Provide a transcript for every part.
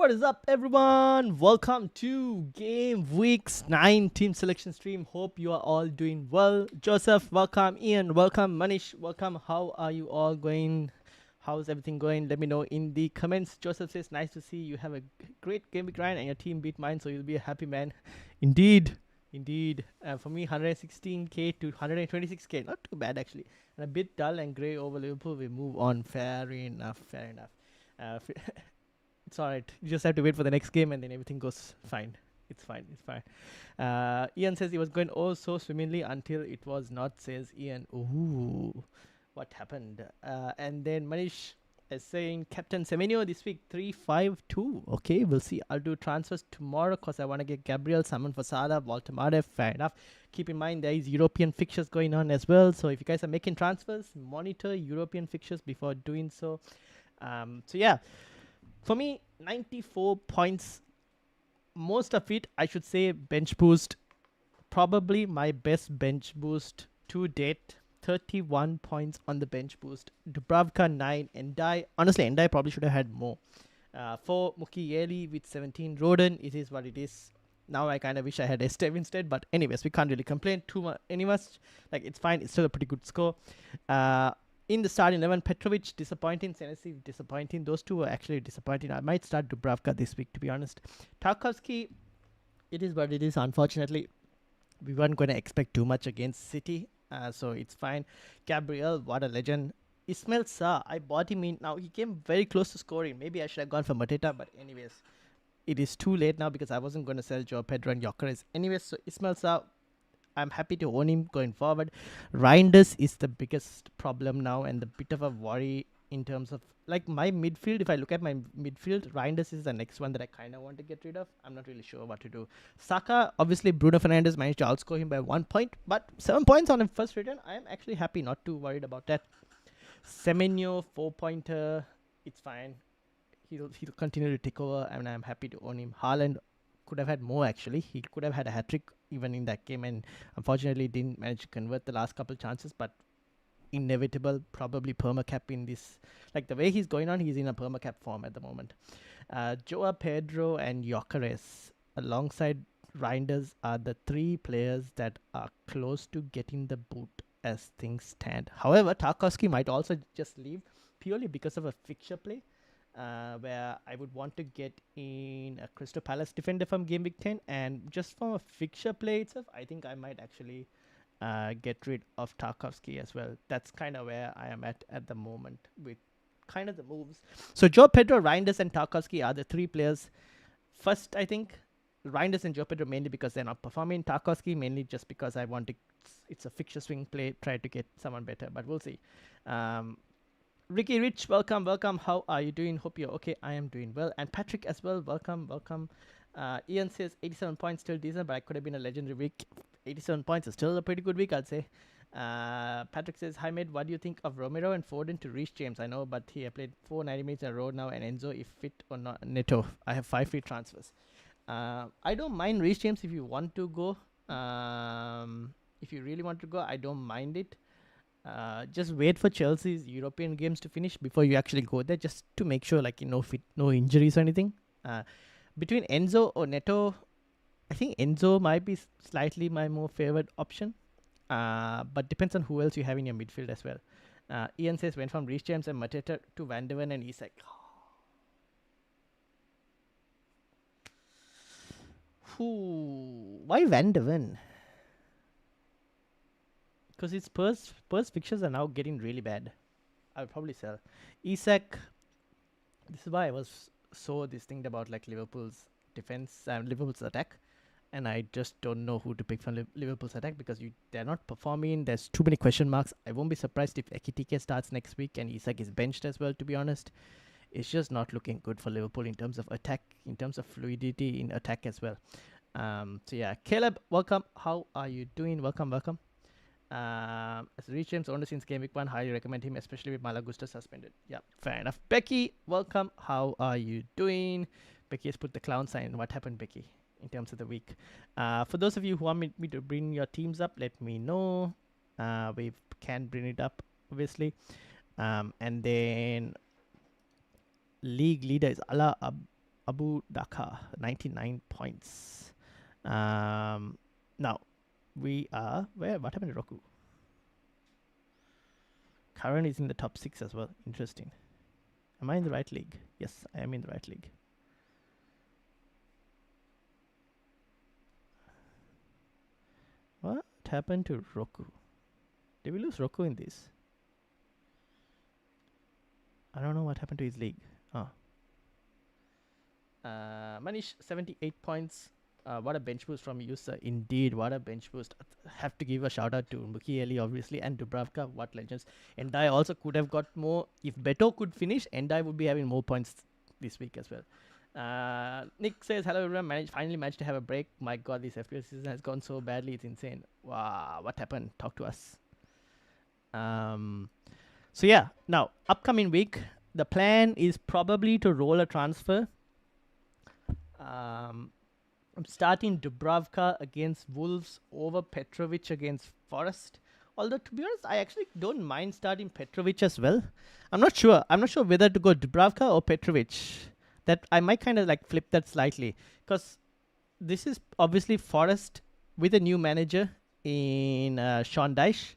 What is up, everyone? Welcome to Game Week's 9 team selection stream. Hope you are all doing well. Joseph, welcome. Ian, welcome. Manish, welcome. How are you all going? How's everything going? Let me know in the comments. Joseph says, nice to see you have a great Game Week, Ryan, and your team beat mine, so you'll be a happy man. Indeed. Indeed. For me, 116k to 126k. Not too bad, actually. And a bit dull and grey over Liverpool. We move on. Fair enough. Fair enough. It's alright. You just have to wait for the next game and then everything goes fine. It's fine. It's fine. Ian says it was going oh so swimmingly until it was not, says Ian. Ooh. What happened? And then Manish is saying Captain Semenyo this week 3-5-2. Okay, we'll see. I'll do transfers tomorrow because I want to get Gabriel, Simon Fasada, Walter Made. Fair enough. Keep in mind there is European fixtures going on as well. So if you guys are making transfers, monitor European fixtures before doing so. So yeah. For me, 94 points, most of it, I should say, bench boost. Probably my best bench boost to date. 31 points on the bench boost. Dubravka 9. Endai, honestly, Endai probably should have had more. 4, Mukiele with 17. Roden, it is what it is. Now I kind of wish I had Esteve instead, but anyways, we can't really complain too much. Anyways, like it's fine. It's still a pretty good score. In the starting 11, Petrovic disappointing, Senesi disappointing. Those two were actually disappointing. I might start Dubravka this week, to be honest. Tarkovsky, it is what it is. Unfortunately, we weren't going to expect too much against City, so it's fine. Gabriel, what a legend. Ismail Sarr, I bought him in. Now, he came very close to scoring. Maybe I should have gone for Mateta, but anyways, it is too late now because I wasn't going to sell Joe Pedro and Gyökeres. Anyways, so Ismail Sarr, I'm happy to own him going forward. Reinders is the biggest problem now and the bit of a worry in terms of like my midfield. If I look at my midfield, Reinders is the next one that I kind of want to get rid of. I'm not really sure what to do. Saka, obviously Bruno Fernandes managed to outscore him by 1 point, but 7 points on him first return. I am actually happy, not too worried about that. Semenyo 4-pointer, it's fine. He'll continue to take over, and I'm happy to own him. Haaland could have had more actually. He could have had a hat-trick even in that game, and unfortunately didn't manage to convert the last couple chances, but inevitable, probably perma-cap in this. Like the way he's going on, he's in a perma-cap form at the moment. Joao Pedro and Gyökeres alongside Reinders are the 3 players that are close to getting the boot as things stand. However, Tarkowski might also just leave purely because of a fixture play. Where I would want to get in a Crystal Palace defender from Game Week 10, and just from a fixture play itself, I think I might actually get rid of Tarkowski as well. That's kind of where I am at the moment with kind of the moves. So Joe Pedro, Reinders, and Tarkowski are the 3 players. First, I think Reinders and Joe Pedro mainly because they're not performing. Tarkowski mainly just because I want to. It's a fixture swing play. Try to get someone better, but we'll see. Ricky Rich, welcome. How are you doing? Hope you're okay. I am doing well. And Patrick as well, welcome. Ian says 87 points, still decent, but I could have been a legendary week. 87 points is still a pretty good week, I'd say. Patrick says, hi mate, what do you think of Romero and Foden to reach James? I know, but he have played 90 minutes in a row now, and Enzo, if fit or not, Neto. I have 5 free transfers. I don't mind Reece James if you want to go. If you really want to go, I don't mind it. Just wait for Chelsea's European games to finish before you actually go there, just to make sure like no injuries or anything. Between Enzo or Neto, I think Enzo might be slightly my more favored option, but depends on who else you have in your midfield as well. Ian says went from Reece James and Mateta to Van de Ven and Isak. Why Van de Ven? Because its Spurs fixtures are now getting really bad. I would probably sell Isak. This is why I was so distinct about like Liverpool's defense and Liverpool's attack, and I just don't know who to pick from Liverpool's attack because they're not performing. There's too many question marks. I won't be surprised if Ekitike starts next week and Isak is benched as well, to be honest. It's just not looking good for Liverpool in terms of attack, in terms of fluidity in attack as well. So yeah, Caleb, welcome. How are you doing? Welcome. As Reece James owner since Game Week 1, highly recommend him, especially with Malagusta suspended. Yeah, fair enough. Becky, welcome. How are you doing? Becky has put the clown sign. What happened, Becky, in terms of the week? For those of you who want me to bring your teams up, let me know. We can bring it up, obviously. And then league leader is Abu Dhaka, 99 points. Now we are where? What happened to Roku? Karan is in the top 6 as well. Interesting. Am I in the right league? Yes, I am in the right league. What happened to Roku? Did we lose Roku in this? I don't know what happened to his league. Oh. Manish, 78 points. What a bench boost from you, sir. Indeed, what a bench boost. Have to give a shout out to Mukiele, obviously, and Dubravka. What legends. Endai also could have got more. If Beto could finish, Endai would be having more points this week as well. Nick says, hello everyone, finally managed to have a break. My god, this FPL season has gone so badly, it's insane. Wow, what happened? Talk to us. So yeah, now, upcoming week, the plan is probably to roll a transfer. I'm starting Dubravka against Wolves over Petrovic against Forest. Although, to be honest, I actually don't mind starting Petrovic as well. I'm not sure whether to go Dubravka or Petrovic. That I might kind of like flip that slightly, because this is obviously Forest with a new manager in Sean Dyche.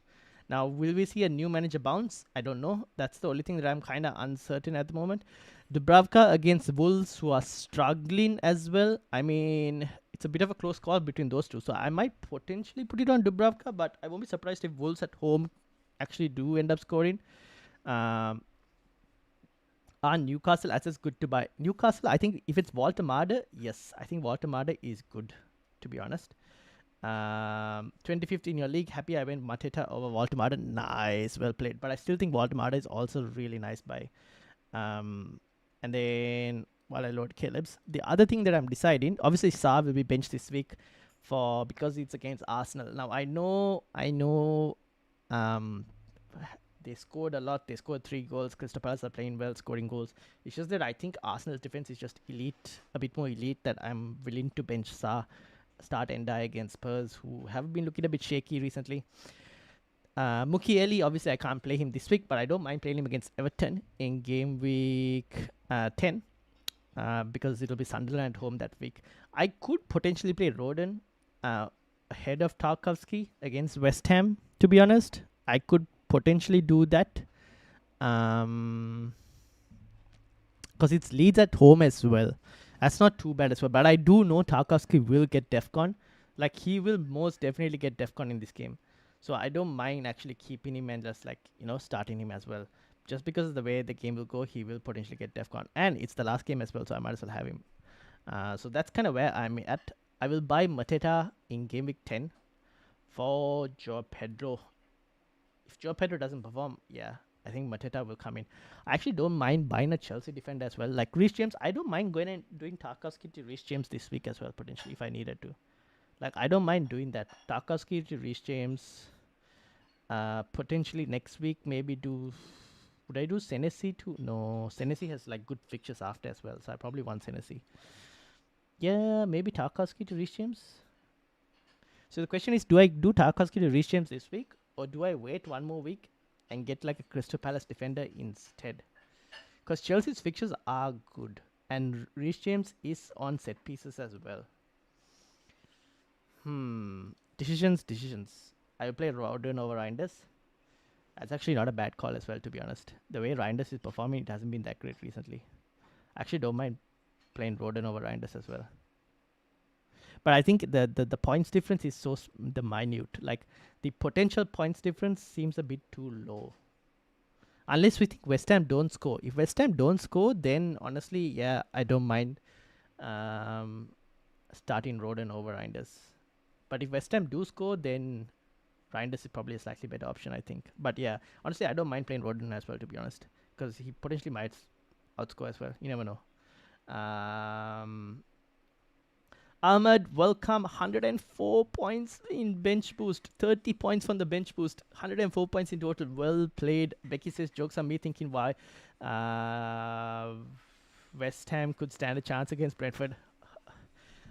Now, will we see a new manager bounce? I don't know. That's the only thing that I'm kind of uncertain at the moment. Dubravka against Wolves, who are struggling as well. I mean, it's a bit of a close call between those two. So I might potentially put it on Dubravka, but I won't be surprised if Wolves at home actually do end up scoring. Are Newcastle assets good to buy? Newcastle, I think if it's Walter Marder, yes. I think Walter Marder is good, to be honest. 25th in your league. Happy I went Mateta over Walter Marder. Nice, well played. But I still think Walter Marder is also really nice buy. And then while I load Caleb's, the other thing that I'm deciding, obviously Saar will be benched this week because it's against Arsenal. Now I know they scored a lot. They scored 3 goals. Crystal Palace are playing well, scoring goals. It's just that I think Arsenal's defense is just elite, a bit more elite, that I'm willing to bench Saar, start Endai against Spurs, who have been looking a bit shaky recently. Mukiele, obviously I can't play him this week, but I don't mind playing him against Everton in game week 10 because it'll be Sunderland at home that week. I could potentially play Roden ahead of Tarkowski against West Ham, to be honest. I could potentially do that because it's Leeds at home as well. That's not too bad as well. But I do know Tarkowski will get DEFCON. Like, he will most definitely get DEFCON in this game. So I don't mind actually keeping him and just starting him as well. Just because of the way the game will go, he will potentially get DEFCON. And it's the last game as well, so I might as well have him. So that's kind of where I'm at. I will buy Mateta in game week 10 for Joe Pedro. If Joe Pedro doesn't perform, yeah, I think Mateta will come in. I actually don't mind buying a Chelsea defender as well. Like Reece James, I don't mind going and doing Tarkowski to Reece James this week as well, potentially, if I needed to. Like, I don't mind doing that. Tarkowski to Reece James. Potentially next week, maybe do... Would I do Senesi too? No, Senesi has like good fixtures after as well, so I probably want Senesi. Yeah, maybe Tarkowski to Reece James. So the question is, do I do Tarkowski to Reece James this week, or do I wait one more week and get like a Crystal Palace defender instead? Because Chelsea's fixtures are good, and Reece James is on set pieces as well. Decisions. I will play Rodon over Reinders. That's actually not a bad call as well, to be honest. The way Reinders is performing, it hasn't been that great recently. I actually don't mind playing Rodon over Reinders as well. But I think the points difference is so minute. Like, the potential points difference seems a bit too low. Unless we think West Ham don't score. If West Ham don't score, then honestly, yeah, I don't mind starting Rodon over Reinders. But if West Ham do score, then Reinders is probably a slightly better option, I think. But yeah, honestly, I don't mind playing Rodon as well, to be honest. Because he potentially might outscore as well. You never know. Ahmed, welcome. 104 points in bench boost. 30 points from the bench boost. 104 points in total. Well played. Becky says, jokes on me thinking why West Ham could stand a chance against Brentford.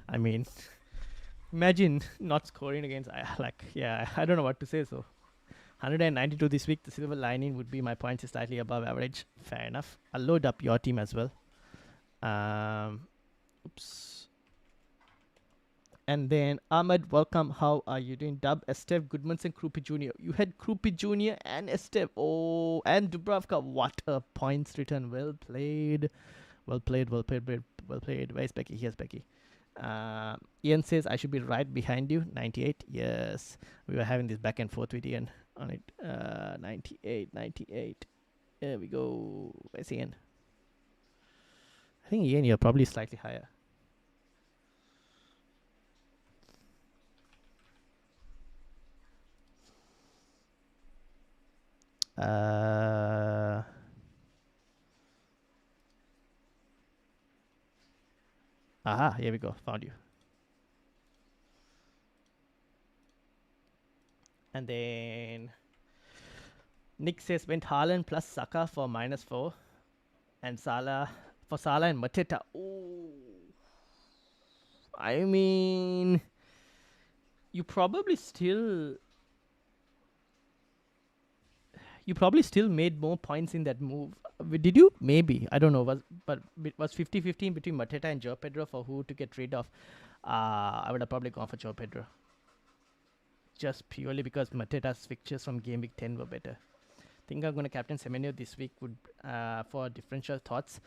I mean, imagine not scoring against... I don't know what to say. So 192 this week. The silver lining would be my points is slightly above average. Fair enough. I'll load up your team as well. Oops. And then Ahmed, welcome. How are you doing? Dub, Esteve, Goodmanson, Krupi Jr. You had Krupi Jr. and Esteve. Oh, and Dubravka. What a points return. Well played. Well played. Well played. Well played. Where's Becky? Here's Becky. Ian says I should be right behind you. 98. Yes. We were having this back and forth with Ian on it. 98. 98. There we go. Where's Ian? I think Ian, you're probably slightly higher. Aha, here we go. Found you. And then Nick says went Haaland plus Saka for -4. And Salah for Salah and Mateta. Oh, I mean, you probably still made more points in that move. Did you? Maybe. I don't know. But it was 50-50 between Mateta and Joe Pedro for who to get rid of. I would have probably gone for Joe Pedro. Just purely because Mateta's fixtures from Game Week 10 were better. I think I'm going to captain Semenyo this week for differential thoughts.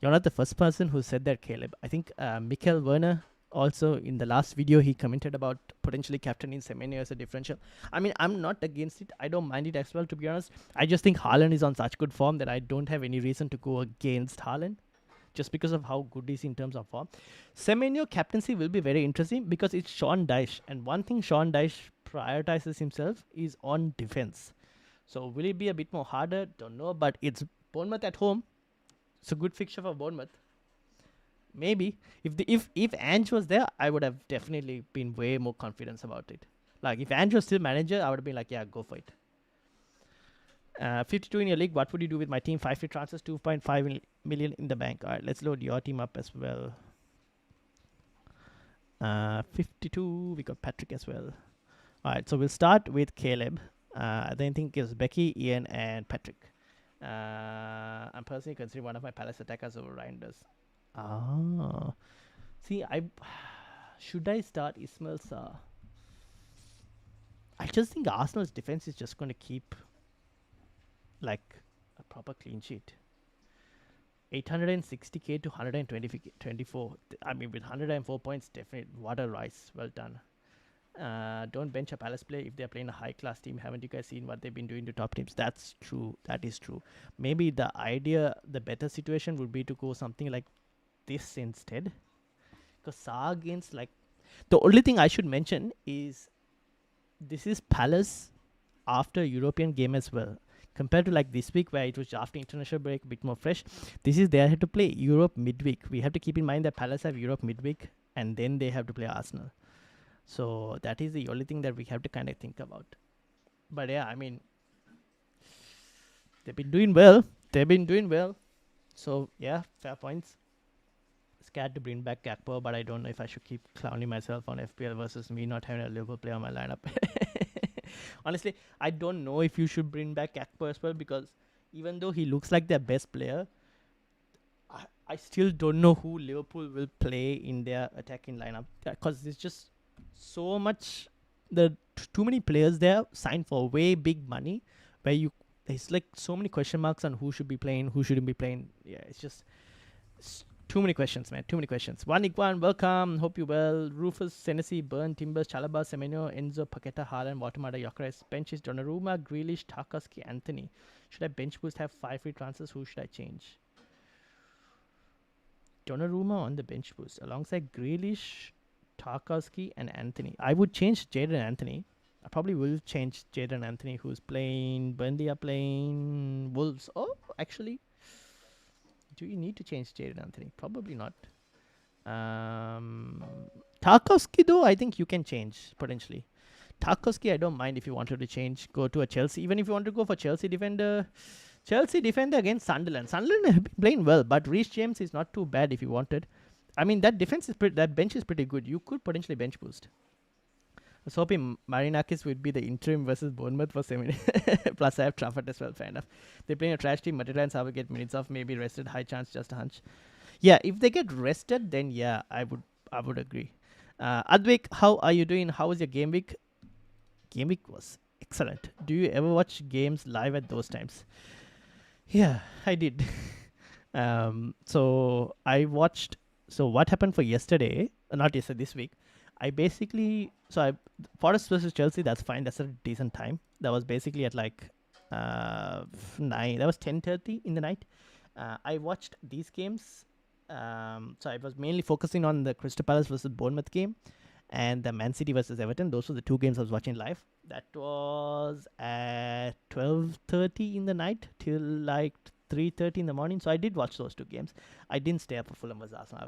You're not the first person who said that, Caleb. I think Mikel Werner also in the last video he commented about potentially captaining Semenyo as a differential. I mean, I'm not against it. I don't mind it as well, to be honest. I just think Haaland is on such good form that I don't have any reason to go against Haaland just because of how good he is in terms of form. Semenyo captaincy will be very interesting because it's Sean Dyche, and one thing Sean Dyche prioritizes himself is on defense. So will it be a bit more harder? Don't know, but it's Bournemouth at home. It's a good fixture for Bournemouth. Maybe if Ange was there, I would have definitely been way more confident about it. Like if Ange was still manager, I would have been like, yeah, go for it. 52 in your league. What would you do with my team? 5 free transfers, 2.5 million in the bank. All right, let's load your team up as well. 52. We got Patrick as well. All right, so we'll start with Caleb. I then think it's Becky, Ian, and Patrick. I'm personally considering one of my Palace attackers over Reinders. See, should I start Ismail Sarr? I just think Arsenal's defense is just going to keep like a proper clean sheet. 860k to 124. I mean, with 104 points, definitely what a rise. Well done. Don't bench a Palace player if they're playing a high-class team. Haven't you guys seen what they've been doing to top teams? That's true. That is true. Maybe the better situation would be to go something like this instead. Because Sarr against, like... The only thing I should mention is this is Palace after European game as well. Compared to like this week where it was after international break, a bit more fresh. This is they have to play Europe midweek. We have to keep in mind that Palace have Europe midweek and then they have to play Arsenal. So that is the only thing that we have to kind of think about. But yeah, I mean, they've been doing well. So yeah, fair points. Scared to bring back Gakpo, but I don't know if I should keep clowning myself on FPL versus me not having a Liverpool player on my lineup. Honestly, I don't know if you should bring back Gakpo as well, because even though he looks like their best player, I still don't know who Liverpool will play in their attacking lineup, because there's just so much, too many players there signed for way big money, where there's like so many question marks on who should be playing, who shouldn't be playing. Yeah, it's too many questions, man. Too many questions. One Igwan, welcome. Hope you well. Rufus, Senesi, Burn, Timbers, Chalaba, Semenyo, Enzo, Paqueta, Haaland, Watamada, Gyökeres. Bench is Donnarumma, Grealish, Tarkowski, Anthony. Should I bench boost, have 5 free transfers? Who should I change? Donnarumma on the bench boost alongside Grealish, Tarkowski, and Anthony. I would change Jadon Anthony. I probably will change Jadon Anthony, who's playing. Burnley are playing Wolves. Oh, actually. Do you need to change Jadon Anthony? Probably not. Tarkowski, though, I think you can change, potentially. Tarkowski, I don't mind if you wanted to change. Go to a Chelsea. Even if you want to go for Chelsea defender against Sunderland. Sunderland have been playing well, but Reece James is not too bad if you wanted. I mean, that bench is pretty good. You could potentially bench boost. I was hoping Marinakis would be the interim versus Bournemouth for 7 Plus I have Trafford as well, fair enough. They're playing a trash team. Mateta and Salah get minutes off, maybe rested, high chance, just a hunch. Yeah, if they get rested, then yeah, I would agree. Advik, how are you doing? How was your game week? Game week was excellent. Do you ever watch games live at those times? Yeah, I did. So I watched. So what happened for yesterday? Not yesterday. This week, I basically. So I Forest versus Chelsea. That's fine. That's a decent time. That was basically at like 9. That was 10:30 in the night. I watched these games. So I was mainly focusing on the Crystal Palace versus Bournemouth game and the Man City versus Everton. Those were the two games I was watching live. That was at 12:30 in the night till like 3:30 in the morning. So I did watch those two games. I didn't stay up for Fulham versus Arsenal.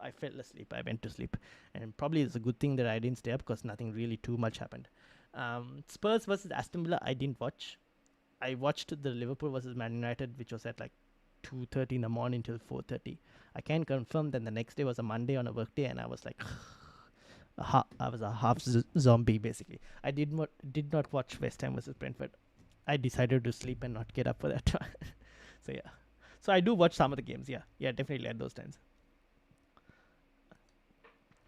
I fell asleep. I went to sleep, and probably it's a good thing that I didn't stay up because nothing really too much happened. Spurs versus Aston Villa. I didn't watch. I watched the Liverpool versus Man United, which was at like 2:30 in the morning till 4:30. I can confirm that the next day was a Monday on a work day, and I was like, I was a half zombie basically. I did not watch West Ham versus Brentford. I decided to sleep and not get up for that. So yeah. So I do watch some of the games. Yeah, yeah, definitely at those times.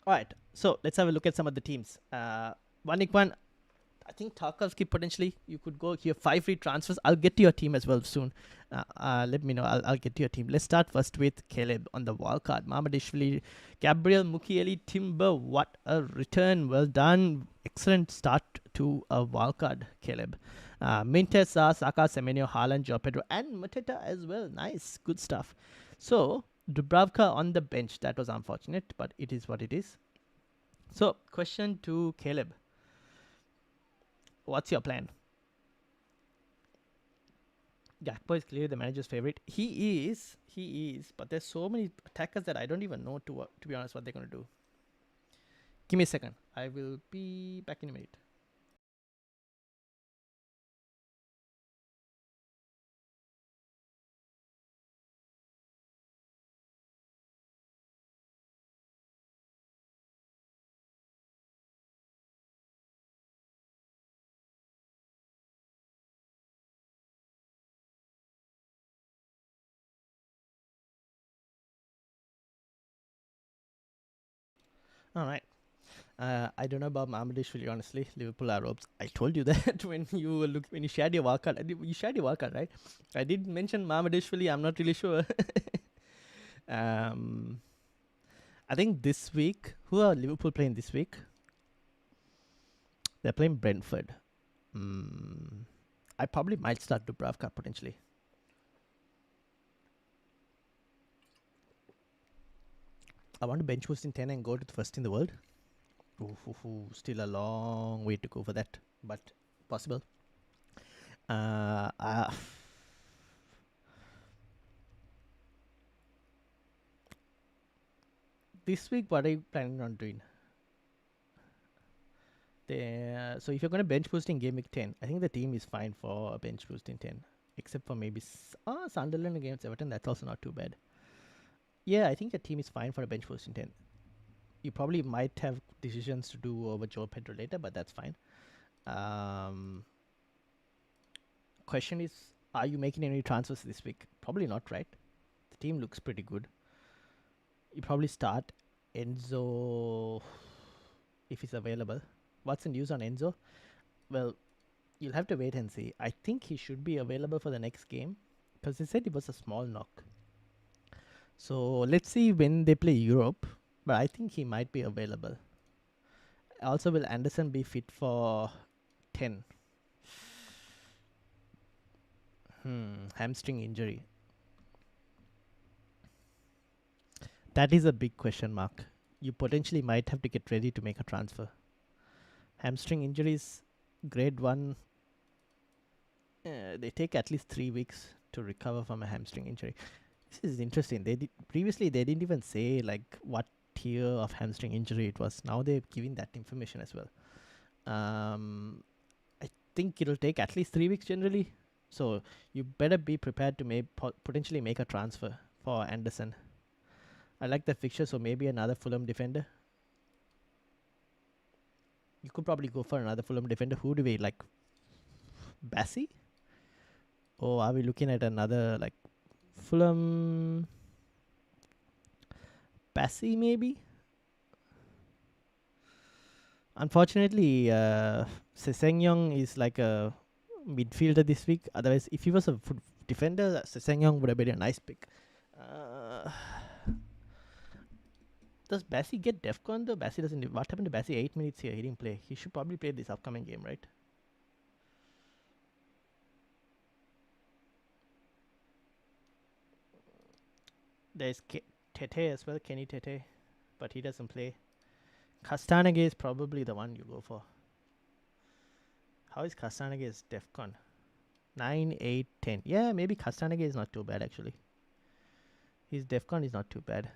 All right. So let's have a look at some of the teams. One, I think Tarkovsky potentially you could go here 5 free transfers. I'll get to your team as well soon. Let me know. I'll get to your team. Let's start first with Caleb on the wild card. Mamadishvili, Gabriel Mukiele, Timber. What a return! Well done. Excellent start to a wild card, Caleb. Mintes, Saka, Semenyo, Haaland, Joe Pedro, and Mateta as well. Nice, good stuff. So Dubravka on the bench. That was unfortunate, but it is what it is. So question to Caleb. What's your plan? Gakpo is clearly the manager's favorite. He is. But there's so many attackers that I don't even know to be honest what they're gonna do. Give me a second. I will be back in a minute. All right. I don't know about Mamadishvili, honestly. Liverpool are ropes. I told you that when you shared your wildcard. You shared your wildcard, right? I did mention Mamadishvili. I'm not really sure. um, I think this week, who are Liverpool playing this week? They're playing Brentford. I probably might start Dubravka potentially. I want to bench boost in 10 and go to the first in the world. Still a long way to go for that, but possible. Uh, uh, this week, what are you planning on doing? So if you're going to bench boost in Game Week 10, I think the team is fine for a bench boost in 10. Except for maybe Sunderland against Everton. That's also not too bad. Yeah, I think the team is fine for a bench boost in 10. You probably might have decisions to do over Joe Pedro later, but that's fine. Question is, are you making any transfers this week? Probably not, right? The team looks pretty good. You probably start Enzo if he's available. What's the news on Enzo? Well, you'll have to wait and see. I think he should be available for the next game because they said it was a small knock. So let's see when they play Europe, but I think he might be available. Also, will Anderson be fit for 10? Hamstring injury. That is a big question mark. You potentially might have to get ready to make a transfer. Hamstring injuries, grade 1, they take at least 3 weeks to recover from a hamstring injury. This is interesting. Previously they didn't even say like what tier of hamstring injury it was. Now they're giving that information as well. I think it'll take at least 3 weeks generally. So you better be prepared to potentially make a transfer for Anderson. I like the fixture, so maybe another Fulham defender. You could probably go for another Fulham defender. Who do we like? Bassi? Or are we looking at another like Fulham? Passy maybe. Unfortunately, Sesengyong is like a midfielder this week. Otherwise, if he was a defender, Sesengyong would have been a nice pick. Does Bassi get Defcon though? Bassi doesn't. What happened to Bassi? 8 minutes here. He didn't play. He should probably play this upcoming game, right? There's Tete as well, Kenny Tete, but he doesn't play. Kastanage is probably the one you go for. How is Kastanage's Defcon? 9, 8, 10. Yeah, maybe Kastanage is not too bad actually. His Defcon is not too bad.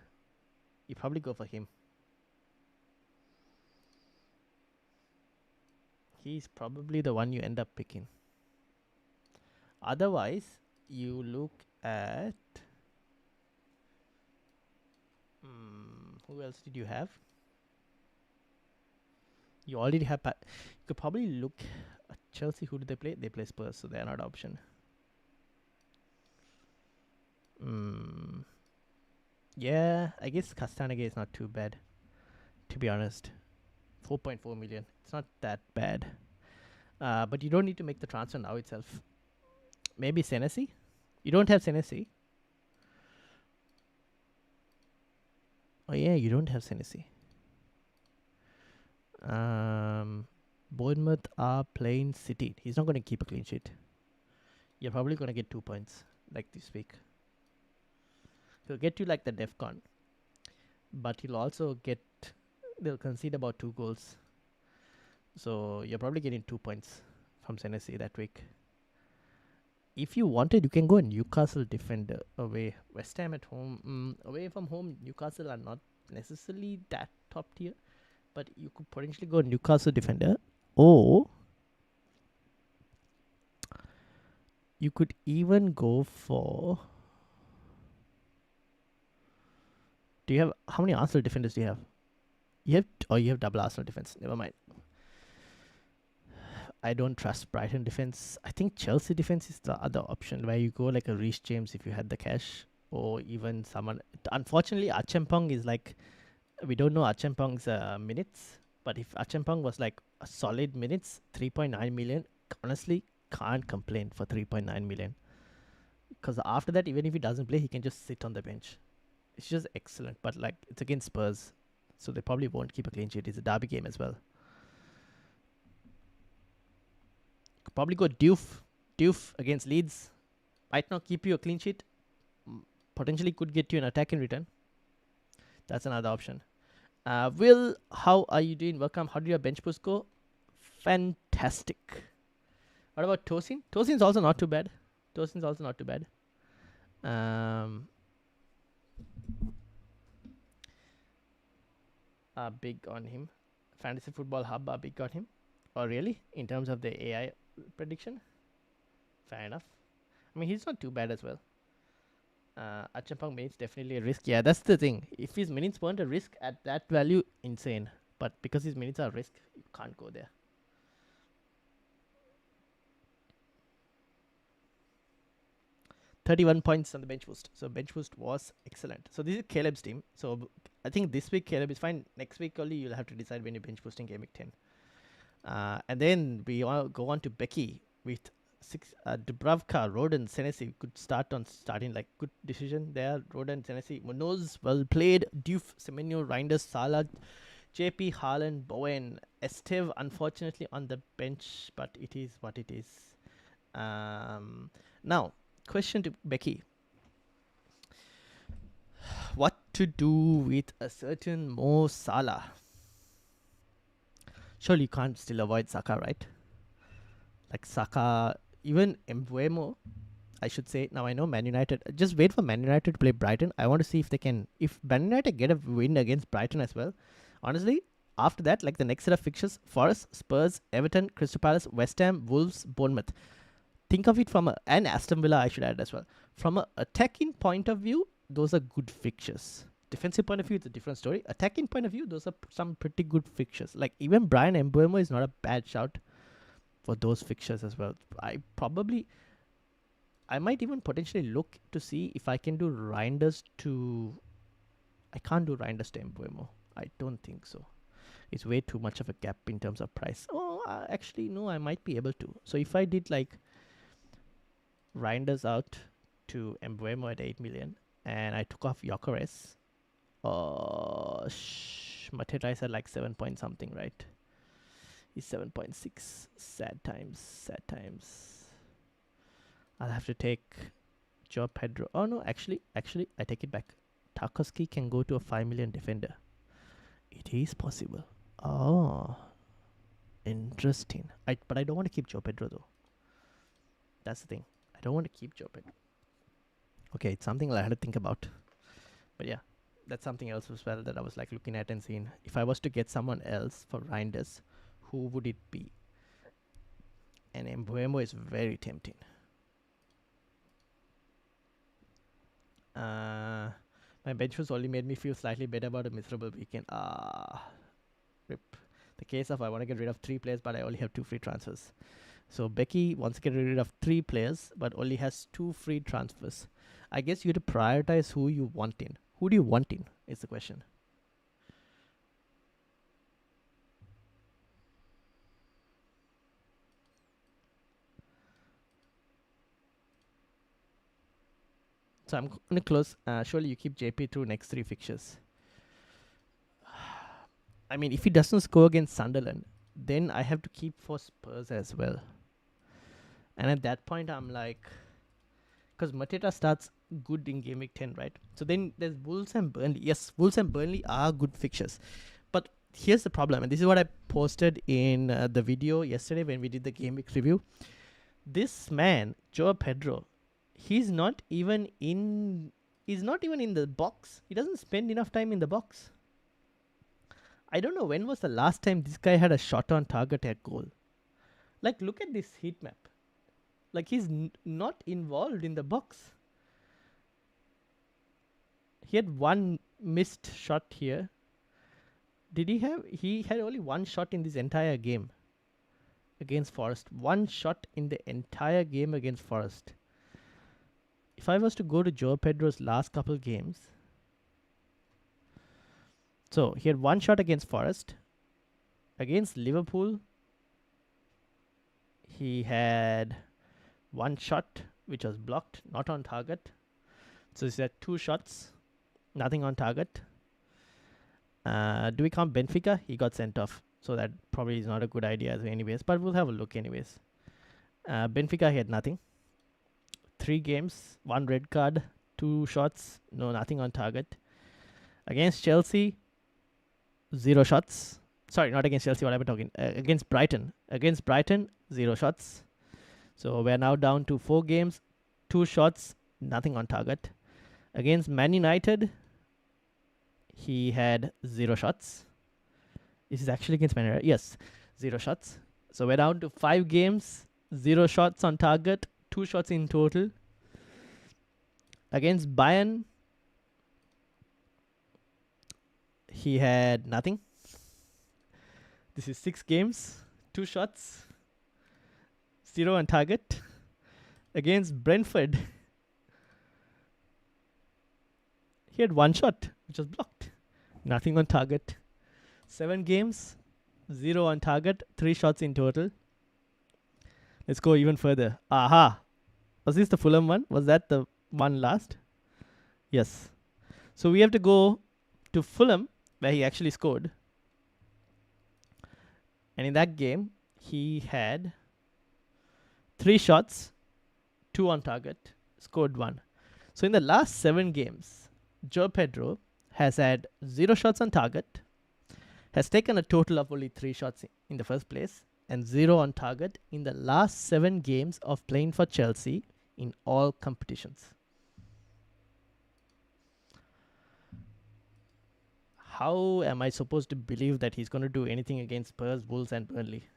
You probably go for him. He's probably the one you end up picking. Otherwise, you look at... who else did you have? You already have... you could probably look at Chelsea. Who do they play? They play Spurs, so they're not an option. Yeah, I guess Kastanage is not too bad, to be honest. 4.4 million. It's not that bad. But you don't need to make the transfer now itself. Maybe Senesi? You don't have Senesi? Oh yeah, you don't have Senesi. Bournemouth are playing City. He's not going to keep a clean sheet. You're probably going to get 2 points like this week. He'll get you like the Defcon, but he'll also get... They'll concede about 2 goals. So you're probably getting 2 points from Senesi that week. If you wanted, you can go Newcastle defender away. West Ham at home. Away from home, Newcastle are not necessarily that top tier. But you could potentially go Newcastle defender. Or you could even go for... Do you have... How many Arsenal defenders do you have? You have double Arsenal defense. Never mind. I don't trust Brighton defense. I think Chelsea defense is the other option where you go like a Reece James if you had the cash, or even someone. Unfortunately, Achempong is like, we don't know Achempong's minutes, but if Achempong was like a solid minutes, 3.9 million, honestly can't complain for 3.9 million. Because after that, even if he doesn't play, he can just sit on the bench. It's just excellent, but like it's against Spurs, so they probably won't keep a clean sheet. It's a derby game as well. Could probably go Diouf against Leeds. Might not keep you a clean sheet. Potentially could get you an attack in return. That's another option. Will, how are you doing? Welcome. How did your bench boost go? Fantastic. What about Tosin? Tosin's also not too bad. Big on him. Fantasy Football Hub are big on him. Oh, really? In terms of the AI prediction? Fair enough. I mean, he's not too bad as well. Achampong minutes definitely a risk. Yeah, that's the thing. If his minutes weren't a risk at that value, insane. But because his minutes are a risk, you can't go there. $31 points on the bench boost. So bench boost was excellent. So this is Caleb's team. So I think this week Caleb is fine. Next week only you'll have to decide when you're bench boosting Game Week 10. And then we all go on to Becky with 6 Dubravka, Roden, Senesi. Could start on starting, like good decision there. Roden, Senesi, Munoz, well played. Diouf, Semenyo, Reinders, Salah, JP, Haaland, Bowen, Esteve, unfortunately on the bench, but it is what it is. Now, question to Becky. What to do with a certain Mo Salah? Surely you can't still avoid Saka, right? Like Saka, even Mbeumo, I should say. Now I know Man United. Just wait for Man United to play Brighton. I want to see if they can. If Man United get a win against Brighton as well. Honestly, after that, like the next set of fixtures: Forest, Spurs, Everton, Crystal Palace, West Ham, Wolves, Bournemouth. Think of it and Aston Villa, I should add as well. From an attacking point of view, those are good fixtures. Defensive point of view, it's a different story. Attacking point of view, those are some pretty good fixtures. Like even Brian Mbeumo is not a bad shout for those fixtures as well. I might even potentially look to see if I can do Reinders to I can't do Reinders to Embuemo. I don't think so. It's way too much of a gap in terms of price. Oh, actually, no, I might be able to. So if I did like Reinders out to Embuemo at 8 million and I took off Gyökeres, Mateta is at like 7 point something, right? He's 7.6. Sad times, sad times. I'll have to take Joe Pedro. Oh no, actually, I take it back. Tarkowski can go to a 5 million defender. It is possible. Oh, interesting. But I don't want to keep Joe Pedro though. That's the thing. I don't want to keep Joe Pedro. Okay, it's something I had to think about. But yeah, that's something else as well that I was like looking at and seeing. If I was to get someone else for Reinders, who would it be? And Embuemo is very tempting. My bench was only made me feel slightly better about a miserable weekend. Rip. The case of I want to get rid of 3 players, but I only have 2 free transfers. So Becky wants to get rid of 3 players, but only has 2 free transfers. I guess you have to prioritize who you want in. Who do you want in is the question. So I'm going to close. Surely you keep JP through next 3 fixtures. I mean, if he doesn't score against Sunderland, then I have to keep for Spurs as well. And at that point, I'm like, because Mateta starts good in Game Week 10, right? So then there's Wolves and Burnley. Yes, Wolves and Burnley are good fixtures. But here's the problem, and this is what I posted in the video yesterday when we did the Game Week review. This man, Joe Pedro, he's not even in the box. He doesn't spend enough time in the box. I don't know when was the last time this guy had a shot on target at goal. Like, look at this heat map. Like, he's not involved in the box. He had 1 missed shot here. He had only 1 shot in this entire game against Forest. 1 shot in the entire game against Forest. If I was to go to Joe Pedro's last couple games, so he had 1 shot against Forest. Against Liverpool, he had 1 shot which was blocked, not on target. So he had 2 shots, nothing on target. Do we count Benfica? He got sent off, so that probably is not a good idea anyways, but we'll have a look anyways. Benfica, he had nothing. 3 games, 1 red card, 2 shots, nothing on target. Against Chelsea, 0 shots. Sorry, not against Chelsea, what am I talking? Against Brighton. Against Brighton, 0 shots. So we're now down to 4 games, 2 shots, nothing on target. Against Man United, he had 0 shots. This is actually against Man United. Yes, 0 shots. So we're down to 5 games, 0 shots on target, 2 shots in total. Against Bayern, he had nothing. This is 6 games, 2 shots, 0 on target. Against Brentford, he had 1 shot, which was blocked. Nothing on target. 7 games, 0 on target, 3 shots in total. Let's go even further. Aha! Was this the Fulham one? Was that the one last? Yes. So we have to go to Fulham, where he actually scored. And in that game, he had 3 shots, 2 on target, scored 1. So in the last 7 games, Joe Pedro has had 0 shots on target, has taken a total of only 3 shots in the first place, and 0 on target in the last 7 games of playing for Chelsea in all competitions. How am I supposed to believe that he's going to do anything against Spurs, Wolves, and Burnley?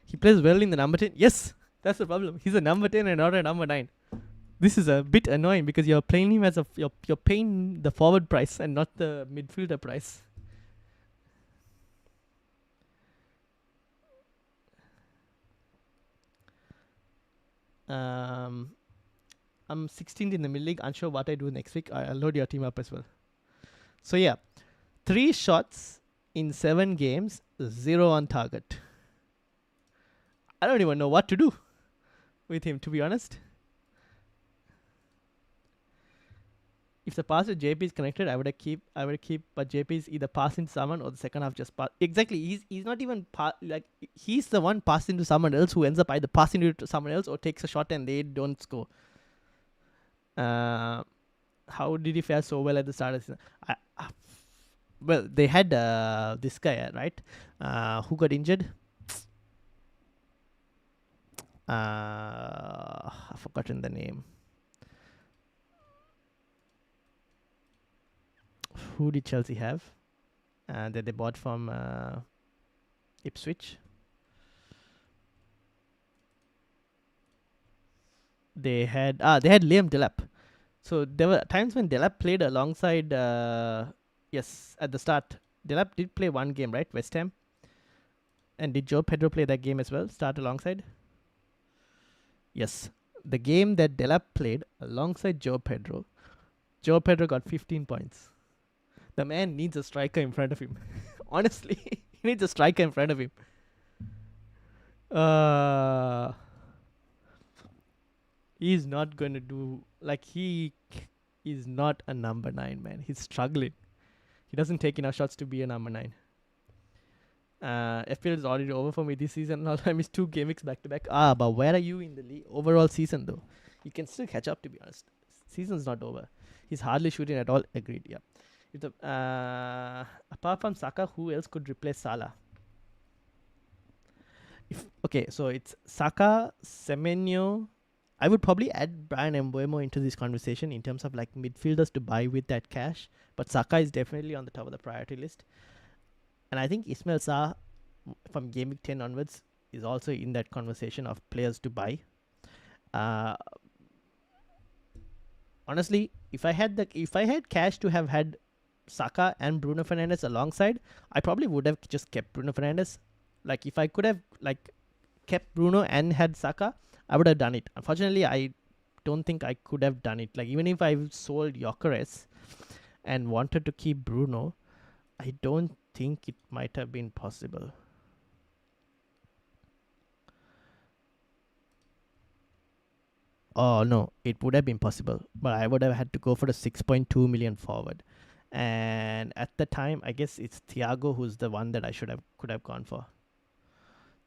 He plays well in the number 10. Yes, that's the problem. He's a number 10 and not a number 9. This is a bit annoying because you're playing him as you're paying the forward price and not the midfielder price. I'm 16th in the mid league. Unsure what I do next week. I'll load your team up as well. So yeah, 3 shots in 7 games, 0 on target. I don't even know what to do with him, to be honest. If the pass with JP is connected, I would keep, but JP is either passing to someone or the second half just pass. Exactly, he's not even like he's the one passing to someone else who ends up either passing it to someone else or takes a shot and they don't score. How did he fare so well at the start of the season? Well, they had this guy, right? Who got injured? I've forgotten the name. Who did Chelsea have? That they bought from Ipswich. They had Liam Delap. So there were times when Delap played alongside. Yes, at the start, Delap did play one game, right? West Ham. And did Joe Pedro play that game as well? Start alongside? Yes. The game that Delap played alongside Joe Pedro got 15 points. The man needs a striker in front of him. Honestly, he needs a striker in front of him. He's not going to do... Like, he is not a number 9, man. He's struggling. He doesn't take enough shots to be a number 9. FPL is already over for me this season. I missed 2 game weeks back to back. But where are you in the overall season, though? You can still catch up, to be honest. Season's not over. He's hardly shooting at all. Agreed, yeah. Apart from Saka, who else could replace Salah? So it's Saka, Semenyo. I would probably add Brian Mbeumo into this conversation in terms of like midfielders to buy with that cash. But Saka is definitely on the top of the priority list. And I think Ismail Sarr from Game Week 10 onwards is also in that conversation of players to buy. Honestly, if I had cash to have had Saka and Bruno Fernandes alongside, I probably would have just kept Bruno Fernandes. Like if I could have like kept Bruno and had Saka, I would have done it. Unfortunately, I don't think I could have done it. Like even if I sold Gyökeres and wanted to keep Bruno, I don't think it might have been possible. Oh no, it would have been possible, but I would have had to go for the 6.2 million forward. And at the time, I guess it's Thiago who's the one that I could have gone for.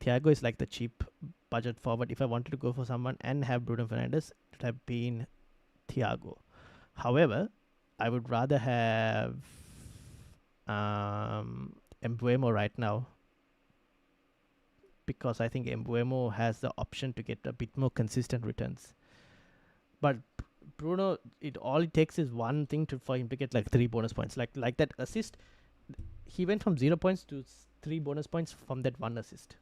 Thiago is like the cheap budget forward. If I wanted to go for someone and have Bruno Fernandes, it would have been Thiago. However, I would rather have Mbeumo right now, because I think Mbeumo has the option to get a bit more consistent returns. But Bruno, it takes is one thing for him to get like 3 bonus points. Like that assist, he went from 0 points to 3 bonus points from that one assist.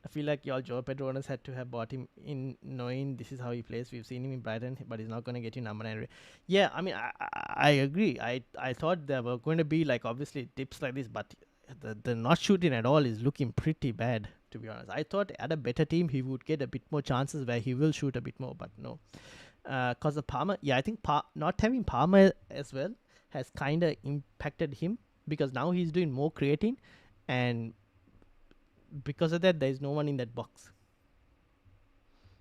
I feel like y'all Joe Pedro owners had to have bought him in knowing this is how he plays. We've seen him in Brighton, but he's not going to get you number 9. Yeah, I mean, I agree. I thought there were going to be like obviously tips like this, but the not shooting at all is looking pretty bad, to be honest. I thought at a better team he would get a bit more chances where he will shoot a bit more, but no. Because of Palmer, yeah, I think not having Palmer as well has kind of impacted him, because now he's doing more creating, and because of that, there is no one in that box.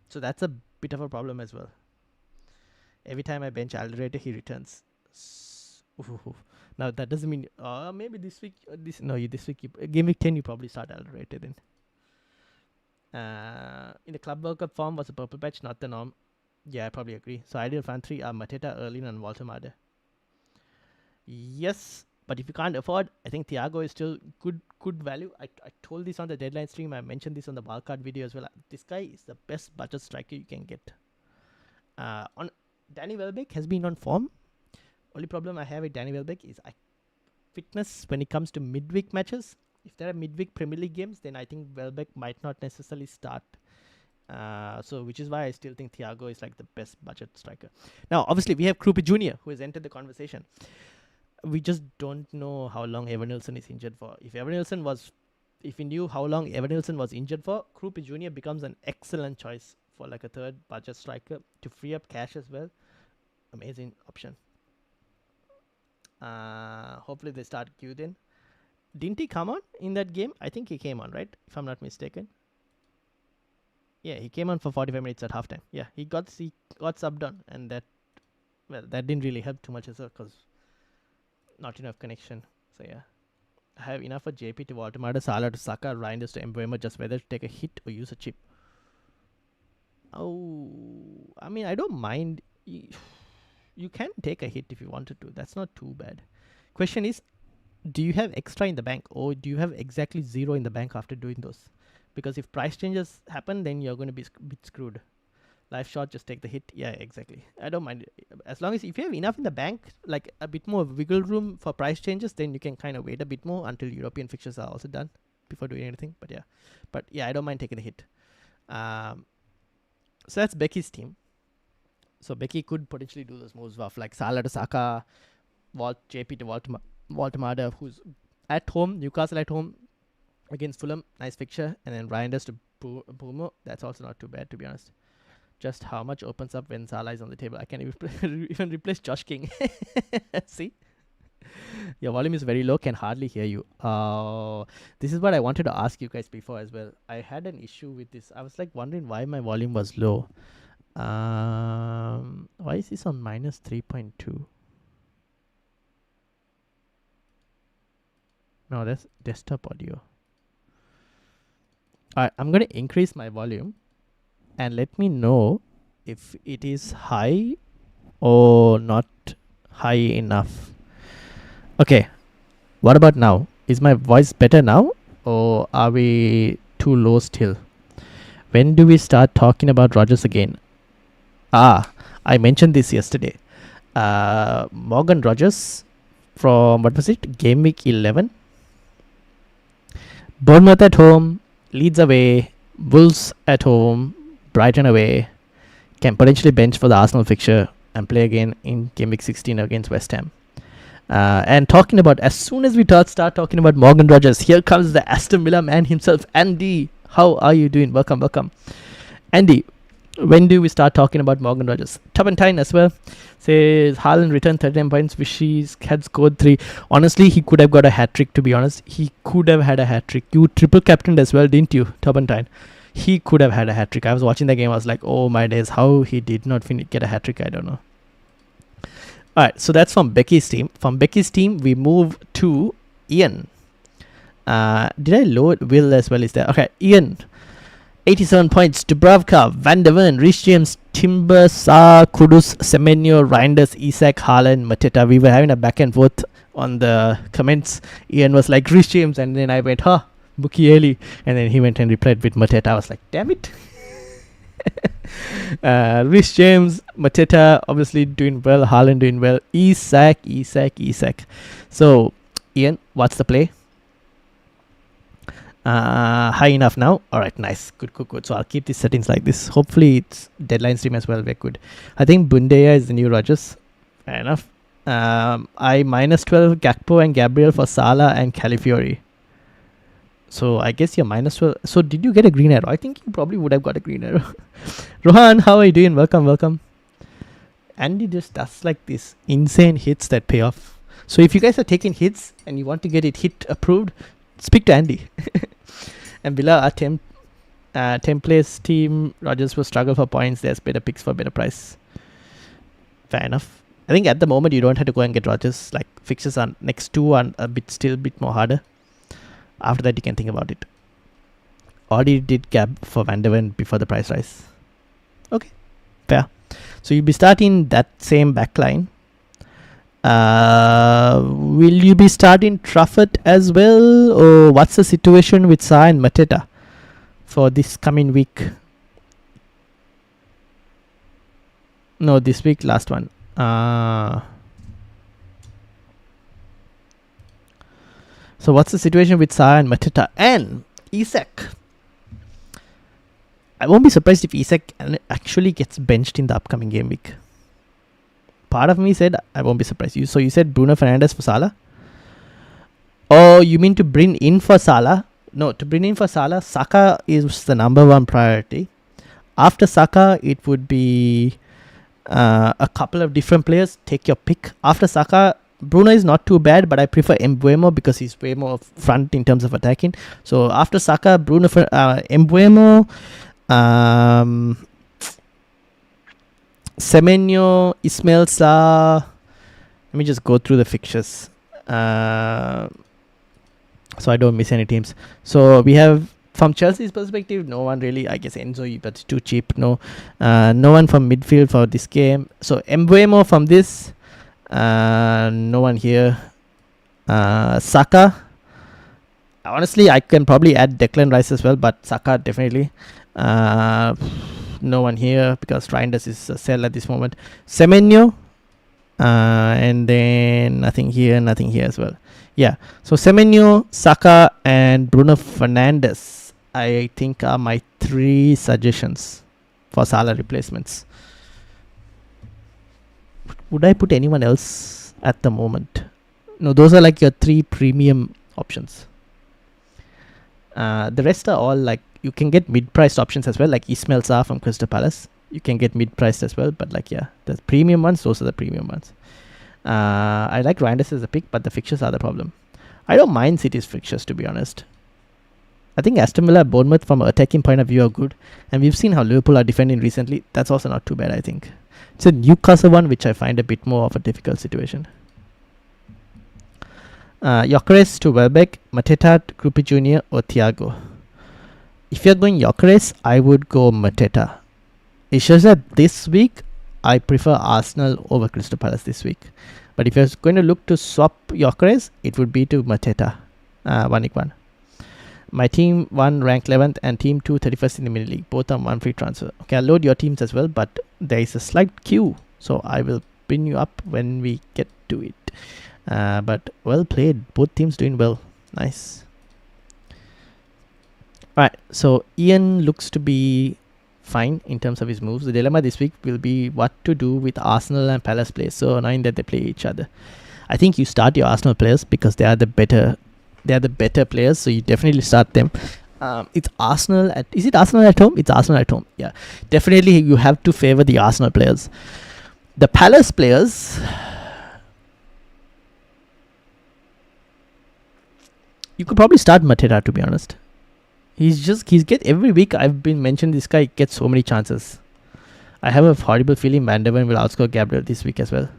So that's a bit of a problem as well. Every time I bench Alderete, he returns. Now that doesn't mean maybe this week. This week Game Week 10 you probably start Alderete then. In the Club World Cup form was a purple patch, not the norm. Yeah, I probably agree. So ideal fan 3 are Mateta, Erling, and Walter Made. Yes. But if you can't afford, I think Thiago is still good value. I told this on the deadline stream. I mentioned this on the wildcard video as well. This guy is the best budget striker you can get. On Danny Welbeck has been on form. Only problem I have with Danny Welbeck is fitness when it comes to midweek matches. If there are midweek Premier League games, then I think Welbeck might not necessarily start. So which is why I still think Thiago is like the best budget striker. Now, obviously, we have Krupi Jr. who has entered the conversation. We just don't know how long Evan Nilsson is injured for. If Evan Nilsson was if you knew how long Evanilson was injured for, Krupp Jr. becomes an excellent choice for like a third budget striker to free up cash as well. Amazing option. Hopefully they start Guden. Didn't he come on in that game? I think he came on, right? If I'm not mistaken. Yeah, he came on for 45 minutes at halftime. Yeah, he got subbed on, and that didn't really help too much as well because not enough connection. So yeah, I have enough for JP to Waltemada, Salah to Saka, Reinders to Mbeumo, just whether to take a hit or use a chip. Oh, I mean, I don't mind. You can take a hit if you wanted to. That's not too bad. Question is, do you have extra in the bank, or do you have exactly 0 in the bank after doing those? Because if price changes happen, then you're going to be a bit screwed. Life shot, just take the hit. Yeah, exactly. I don't mind it. As long as if you have enough in the bank, like a bit more wiggle room for price changes, then you can kind of wait a bit more until European fixtures are also done before doing anything. But yeah, I don't mind taking the hit. So that's Becky's team. So Becky could potentially do those moves of like Salah to Saka, JP to Waltemada, who's at home, Newcastle at home against Fulham, nice fixture, and then Reinders to Mbeumo. That's also not too bad, to be honest. Just how much opens up when Salah is on the table. I can even replace Josh King. See? Your volume is very low, can hardly hear you. This is what I wanted to ask you guys before as well. I had an issue with this. I was like wondering why my volume was low. Why is this on minus 3.2? No, that's desktop audio. Alright, I'm going to increase my volume and let me know if it is high or not high enough. Okay, what about now? Is my voice better now, or are we too low still? When do we start talking about Rodgers again? I mentioned this yesterday. Morgan Rodgers from, what was it? Game week 11. Bournemouth at home, Leeds away, Wolves at home, Brighton away. Can potentially bench for the Arsenal fixture and play again in game week 16 against West Ham. And talking about, as soon as we start talking about Morgan Rodgers, here comes the Aston Villa man himself, Andy. How are you doing? Welcome. Andy, when do we start talking about Morgan Rodgers? Turpentine as well says Haaland returned 39 points, wish he had scored 3. Honestly, he could have got a hat-trick, to be honest. He could have had a hat-trick. You triple captained as well, didn't you, Turpentine? He could have had a hat-trick. I was watching the game, I was like, oh my days, how he did not get a hat-trick, I don't know. Alright, so that's from Becky's team. From Becky's team, we move to Ian. Did I load Will as well? Is there? Okay, Ian. 87 points. Dubravka, Van der Ven, Rhys James, Timber, Sa, Kudus, Semenyo, Reinders, Isak, Haaland, Mateta. We were having a back and forth on the comments. Ian was like, Rhys James, and then I went, Mukiele. And then he went and replied with Mateta. I was like, damn it. Rhys James, Mateta obviously doing well, Haaland doing well, Isak. So Ian, what's the play? High enough now. Alright, nice, good. So I'll keep these settings like this. Hopefully it's deadline stream as well. We're good. I think Bundeya is the new Rodgers. Fair enough. I minus 12 Gakpo and Gabriel for Salah and Calafiori. So I guess you're minus 12. So did you get a green arrow? I think you probably would have got a green arrow. Rohan, how are you doing? Welcome. Andy just does like this insane hits that pay off. So if you guys are taking hits and you want to get it hit approved, speak to Andy. And below our 10th place team, Rodgers will struggle for points. There's better picks for better price. Fair enough. I think at the moment you don't have to go and get Rodgers. Like fixtures are next 2 and still a bit more harder. After that, you can think about it. Already did Gab for Van der Ven before the price rise. Okay, fair. So you'll be starting that same backline. Will you be starting Trafford as well? Or what's the situation with Sa and Mateta for this coming week? No, this week, last one. So what's the situation with Sa and Mateta and Isak? I won't be surprised if Isak actually gets benched in the upcoming game week. Part of me said I won't be surprised. So you said Bruno Fernandes for Salah? Oh, you mean to bring in for Salah to bring in for Salah, Saka is the number one priority. After Saka, it would be a couple of different players. Take your pick. After Saka, Bruno is not too bad, but I prefer Mbeumo because he's way more front in terms of attacking. So after Saka, Bruno, Mbeumo, Semenyo, Ismail Sarr. Let me just go through the fixtures so I don't miss any teams. So we have, from Chelsea's perspective, no one really. I guess Enzo, but it's too cheap. No one from midfield for this game. So Mbeumo from this. No one here. Saka. Honestly, I can probably add Declan Rice as well, but Saka definitely. No one here because Reinders is a sell at this moment. Semenyo. And then nothing here as well. Yeah, so Semenyo, Saka, and Bruno Fernandes, I think, are my 3 suggestions for Salah replacements. Would I put anyone else at the moment? No, those are like your 3 premium options. The rest are all like, you can get mid-priced options as well, like Ismail Sarr from Crystal Palace. You can get mid-priced as well, but like, yeah, the premium ones, those are the premium ones. I like Reinders as a pick, but the fixtures are the problem. I don't mind City's fixtures, to be honest. I think Aston Villa, Bournemouth from an attacking point of view are good, and we've seen how Liverpool are defending recently. That's also not too bad, I think. It's a Newcastle one, which I find a bit more of a difficult situation. Gyökeres to Welbeck, Mateta, Krupi Jr. or Thiago. If you're going Gyökeres, I would go Mateta. It's just that this week, I prefer Arsenal over Crystal Palace this week. But if you're going to look to swap Gyökeres, it would be to Mateta. 1-1. My team 1 ranked 11th and team 2 31st in the mini league. Both on 1 free transfer. Okay, I'll load your teams as well, but there is a slight queue. So I will pin you up when we get to it. But well played. Both teams doing well. Nice. Alright, so Ian looks to be fine in terms of his moves. The dilemma this week will be what to do with Arsenal and Palace players. So annoying that they play each other. I think you start your Arsenal players because they are the better players, so you definitely start them. It's Arsenal at, is it Arsenal at home? It's Arsenal at home. Yeah, definitely you have to favor the Arsenal players. The Palace players, you could probably start Mateta, to be honest. He's get every week I've been mentioned this guy gets so many chances. I have a horrible feeling Van der Ven will outscore Gabriel this week as well.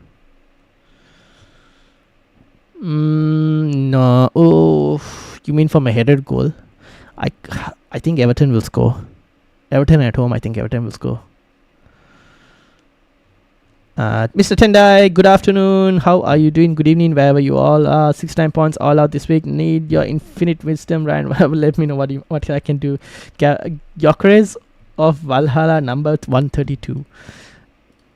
No. Oh, you mean from a headed goal? I think Everton will score. Everton at home, I think Everton will score. Mr. Tendai, good afternoon. How are you doing? Good evening, wherever you all are. 69 points all out this week. Need your infinite wisdom, Ryan. Let me know what I can do. Gyökeres of Valhalla, number 132.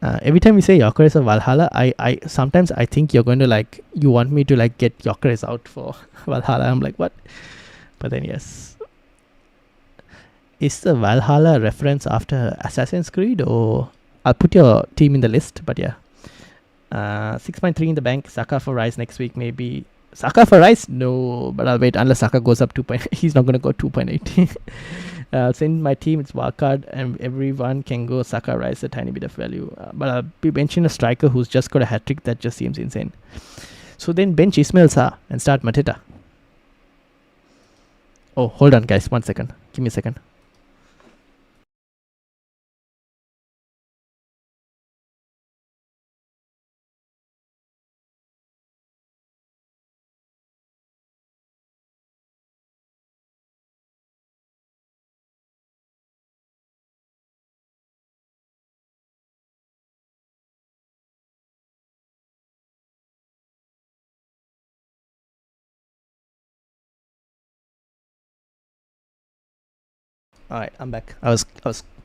Every time you say Gyökeres of Valhalla, I sometimes I think you're going to you want me to get Gyökeres out for Valhalla. I'm like, what? But then yes. Is the Valhalla reference after Assassin's Creed, or I'll put your team in the list, but yeah. 6.3 in the bank. Saka for Rice next week, maybe. Saka for Rice? No, but I'll wait unless Saka goes up 2.8. He's not going to go 2.8. I'll send my team. It's wildcard, and everyone can go Saka Rice a tiny bit of value. But I'll be benching a striker who's just got a hat-trick. That just seems insane. So then bench Ismail Sarr and start Mateta. Oh, hold on, guys. 1 second. Give me a second. Alright, I'm back. I was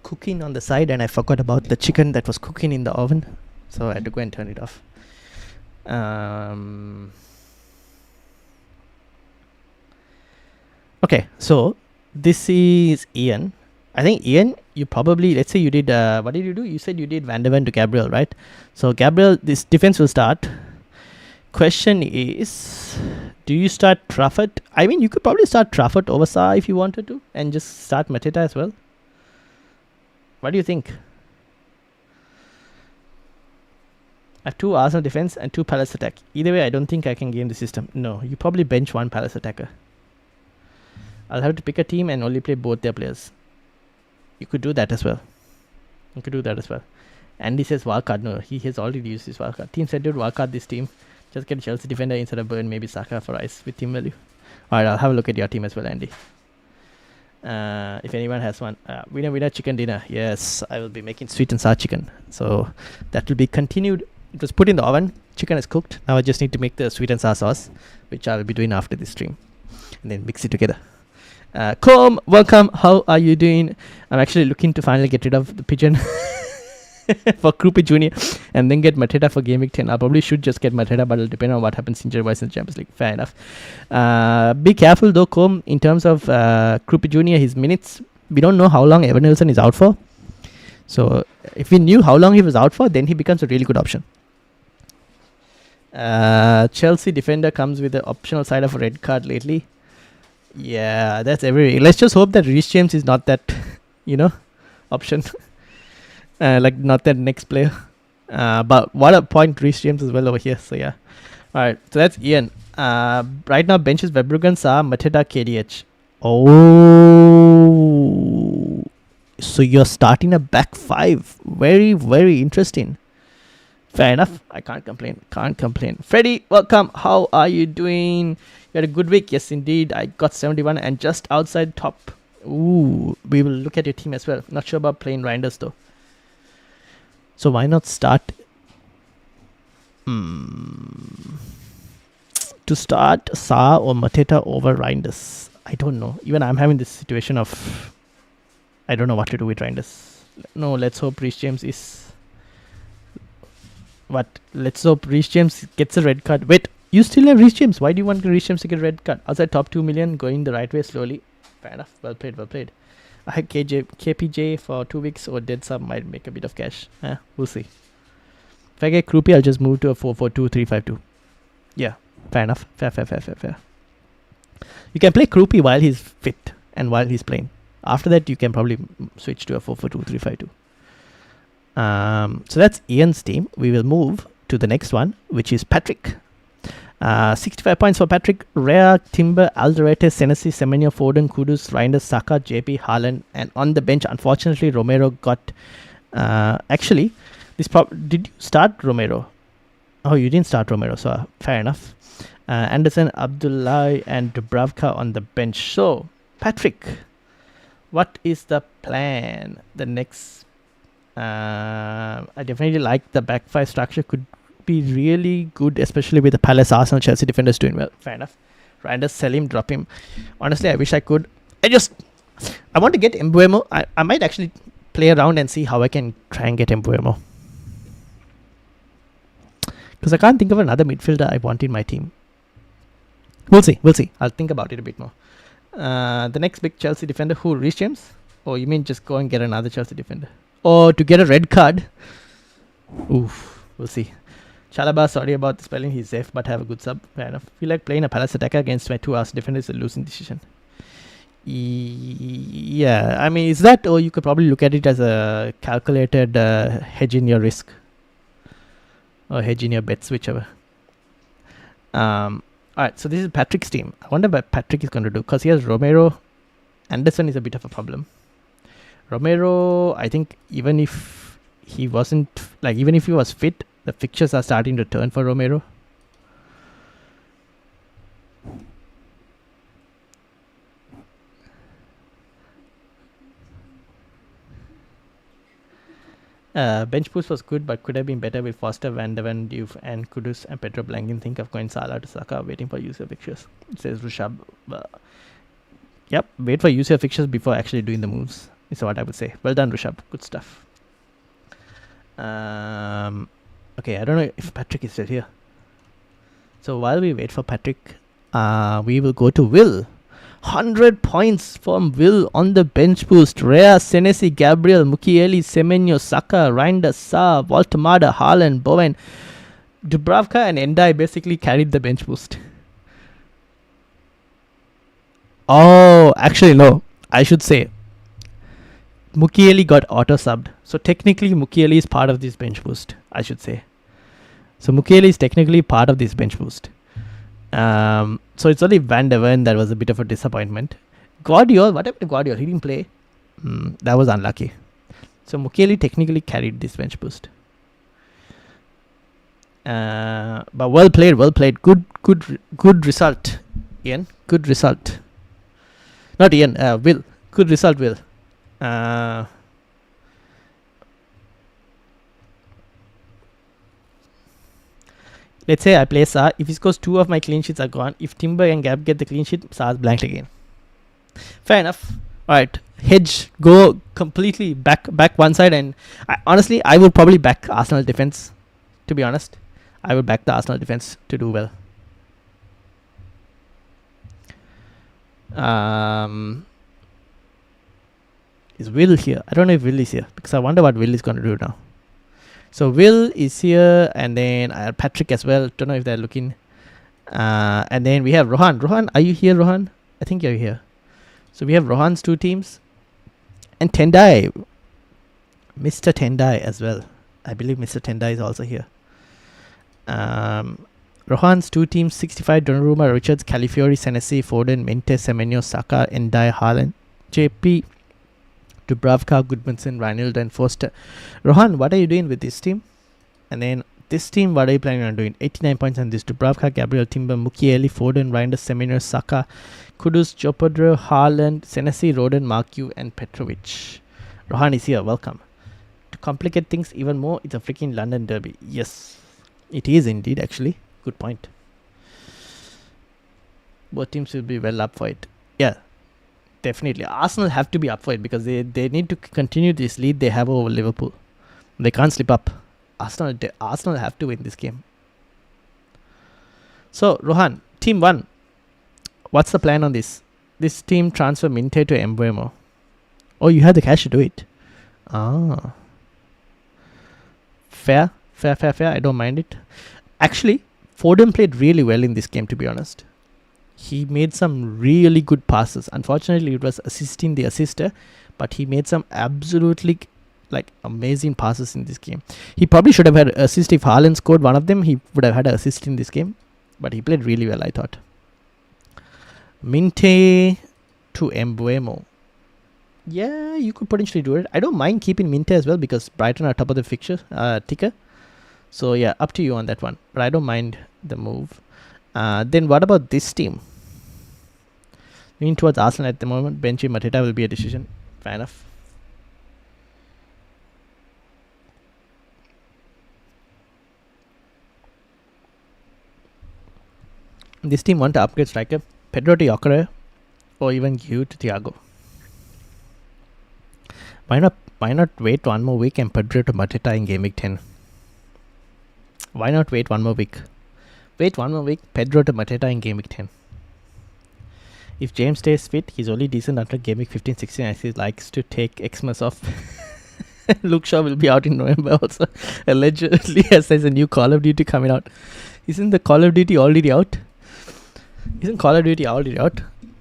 cooking on the side and I forgot about the chicken that was cooking in the oven, so I had to go and turn it off. Okay, so this is Ian. I think Ian, you probably, let's say you did, what did you do? You said you did Van der Ven to Gabriel, right? So Gabriel, this defense will start. Question is, Do you start Trafford? I mean, you could probably start Trafford over Saar if you wanted to, and just start Mateta as well. What do you think? I have 2 Arsenal defense and 2 Palace attack. Either way, I don't think I can game the system. No, you probably bench 1 Palace attacker. I'll have to pick a team and only play both their players. You could do that as well. Andy says wildcard. No, he has already used his wildcard. Team said, dude, wildcard this team. Just get a Chelsea defender instead of Burn, maybe Saka for ice with team value. Alright, I'll have a look at your team as well, Andy. If anyone has one. Winner chicken dinner. Yes, I will be making sweet and sour chicken. So that will be continued. It was put in the oven. Chicken is cooked. Now I just need to make the sweet and sour sauce, which I will be doing after this stream. And then mix it together. Com, welcome. How are you doing? I'm actually looking to finally get rid of the pigeon for Krupi Jr. and then get Mateta for Game Week 10. I probably should just get Mateta, but it'll depend on what happens injury-wise in the Champions League. Fair enough. Be careful though, Com, in terms of Krupi Jr., his minutes. We don't know how long Evan Nilsson is out for. So if we knew how long he was out for, then he becomes a really good option. Chelsea defender comes with the optional side of a red card lately. Yeah, that's every. Let's just hope that Reece James is not that, option. Like not that next player. But what a point Reece James as well over here. So yeah. Alright, so that's Ian. Right now benches Verbruggen, Saar, Mateta, KDH. Oh, so you're starting a back 5. Very, very interesting. Fair enough. I can't complain. Freddy, welcome. How are you doing? You had a good week. Yes, indeed. I got 71 and just outside top. Ooh, we will look at your team as well. Not sure about playing Reinders though. So why not start? To start Saar or Mateta over Reinders. I don't know. Even I'm having this situation of I don't know what to do with Reinders. No, let's hope Reece James is. What? Let's hope Reece James gets a red card. Wait, you still have Reece James. Why do you want Reece James to get a red card? Outside top 2 million, going the right way slowly. Fair enough. Well played. I had KPJ for 2 weeks or dead sub might make a bit of cash. We'll see. If I get Krupi, I'll just move to a 4-4-2-3-5-2. Yeah, fair enough. Fair. You can play Krupi while he's fit and while he's playing. After that, you can probably switch to a 4-4-2-3-5-2. So that's Ian's team. We will move to the next one, which is Patrick. 65 points for Patrick. Rea, Timber, Alderete, Senesi, Semenyo, Foden, Kudus, Reinders, Saka, JP, Haaland, and on the bench, unfortunately, Romero got. Actually, did you start Romero? Oh, you didn't start Romero, so fair enough. Anderson, Abdullah, and Dubravka on the bench. So, Patrick, what is the plan? The next. I definitely like the back 5 structure. Could be really good, especially with the Palace, Arsenal, Chelsea defenders doing well. Fair enough. Reinders, sell him, drop him. Honestly, I wish I could. I want to get Mbuemo. I might actually play around and see how I can try and get Mbuemo. Because I can't think of another midfielder I want in my team. We'll see. I'll think about it a bit more. The next big Chelsea defender, who? Reece James? Oh, you mean just go and get another Chelsea defender? Or to get a red card? Oof, we'll see. Chalaba, sorry about the spelling. He's safe, but have a good sub. Fair enough. Feel like playing a Palace attacker against my 2 Arsenal defenders is a losing decision. Yeah, I mean, is that, or you could probably look at it as a calculated hedge in your risk. Or hedge in your bets, whichever. Alright, so this is Patrick's team. I wonder what Patrick is going to do, because he has Romero. Anderson is a bit of a problem. Romero, I think even if he wasn't, even if he was fit, the fixtures are starting to turn for Romero. Bench boost was good, but could have been better with Foster, Van de Ven, Diouf, and Kudus and Pedro Blanken. Think of going Salah to Saka, waiting for user fixtures. It says Rushab. Yep, wait for user fixtures before actually doing the moves. Is what I would say. Well done, Rushab. Good stuff. Okay, I don't know if Patrick is still here. So while we wait for Patrick, we will go to Will. 100 points from Will on the bench boost. Rea, Senesi, Gabriel, Mukiele, Semenyo, Saka, Reinders, Saar, Voltemada, Haaland, Bowen, Dubravka and Endai basically carried the bench boost. Oh, actually, no. I should say Mukiele got auto subbed. So technically, Mukiele is part of this bench boost, I should say. So Mukiele is technically part of this bench boost. So it's only Van de Ven that was a bit of a disappointment. Guardiola, what happened to Guardiola? He didn't play. That was unlucky. So Mukiele technically carried this bench boost. But well played. Good result, Ian. Good result. Not Ian. Will. Good result, Will. Let's say I play Sa. If he scores 2 of my clean sheets are gone. If Timber and Gap get the clean sheet, Sa's blanked again. Fair enough. Alright. Hedge. Go completely back one side. And honestly, I would probably back Arsenal defense. To be honest, I would back the Arsenal defense to do well. Is Will here? I don't know if Will is here because I wonder what Will is going to do now. So Will is here, and then Patrick as well. Don't know if they're looking. And then we have Rohan. Rohan, are you here, Rohan? I think you're here. So we have Rohan's 2 teams. And Tendai. Mr. Tendai as well. I believe Mr. Tendai is also here. Rohan's 2 teams, 65, Donnarumma, Richards, Calafiori, Senesi, Foden, Mente, Semenyo, Saka, Endai, Haaland, JP, Dubravka, Goodmanson, Reinildo and Foster. Rohan, what are you doing with this team? And then this team, what are you planning on doing? 89 points on this. Dubravka, Gabriel, Timber, Mukiele, Foden, Reinders, Semenyo, Saka, Kudus, Jopodro, Haaland, Senesi, Roden, Marku and Petrovic. Rohan is here. Welcome. To complicate things even more, it's a freaking London derby. Yes, it is indeed, actually. Good point. Both teams will be well up for it. Yeah, definitely. Arsenal have to be up for it because they need to continue this lead they have over Liverpool. They can't slip up. Arsenal have to win this game. So, Rohan, team 1. What's the plan on this? This team transfer Minte to Mbeumo. Oh, you had the cash to do it. Ah. Fair. I don't mind it. Actually, Foden played really well in this game, to be honest. He made some really good passes. Unfortunately, it was assisting the assister, but he made some absolutely amazing passes in this game. He probably should have had an assist if Haaland scored one of them. He would have had an assist in this game, but he played really well, I thought. Minte to Mbeumo. Yeah, you could potentially do it. I don't mind keeping Minte as well because Brighton are top of the fixture ticker. So yeah, up to you on that one. But I don't mind the move. Then what about this team? Leaning towards Arsenal at the moment. Benji Mateta will be a decision. Fair enough. This team want to upgrade striker. Pedro to Yokere or even Hugh to Thiago. Why not wait one more week and Pedro to Mateta in Game Week 10? Why not wait one more week? Wait one more week, Pedro to Mateta in Game Week 10. If James stays fit, he's only decent after Game Week 15-16 as he likes to take Xmas off. Luke Shaw will be out in November also. Allegedly, as there's a new Call of Duty coming out. Isn't the Call of Duty already out?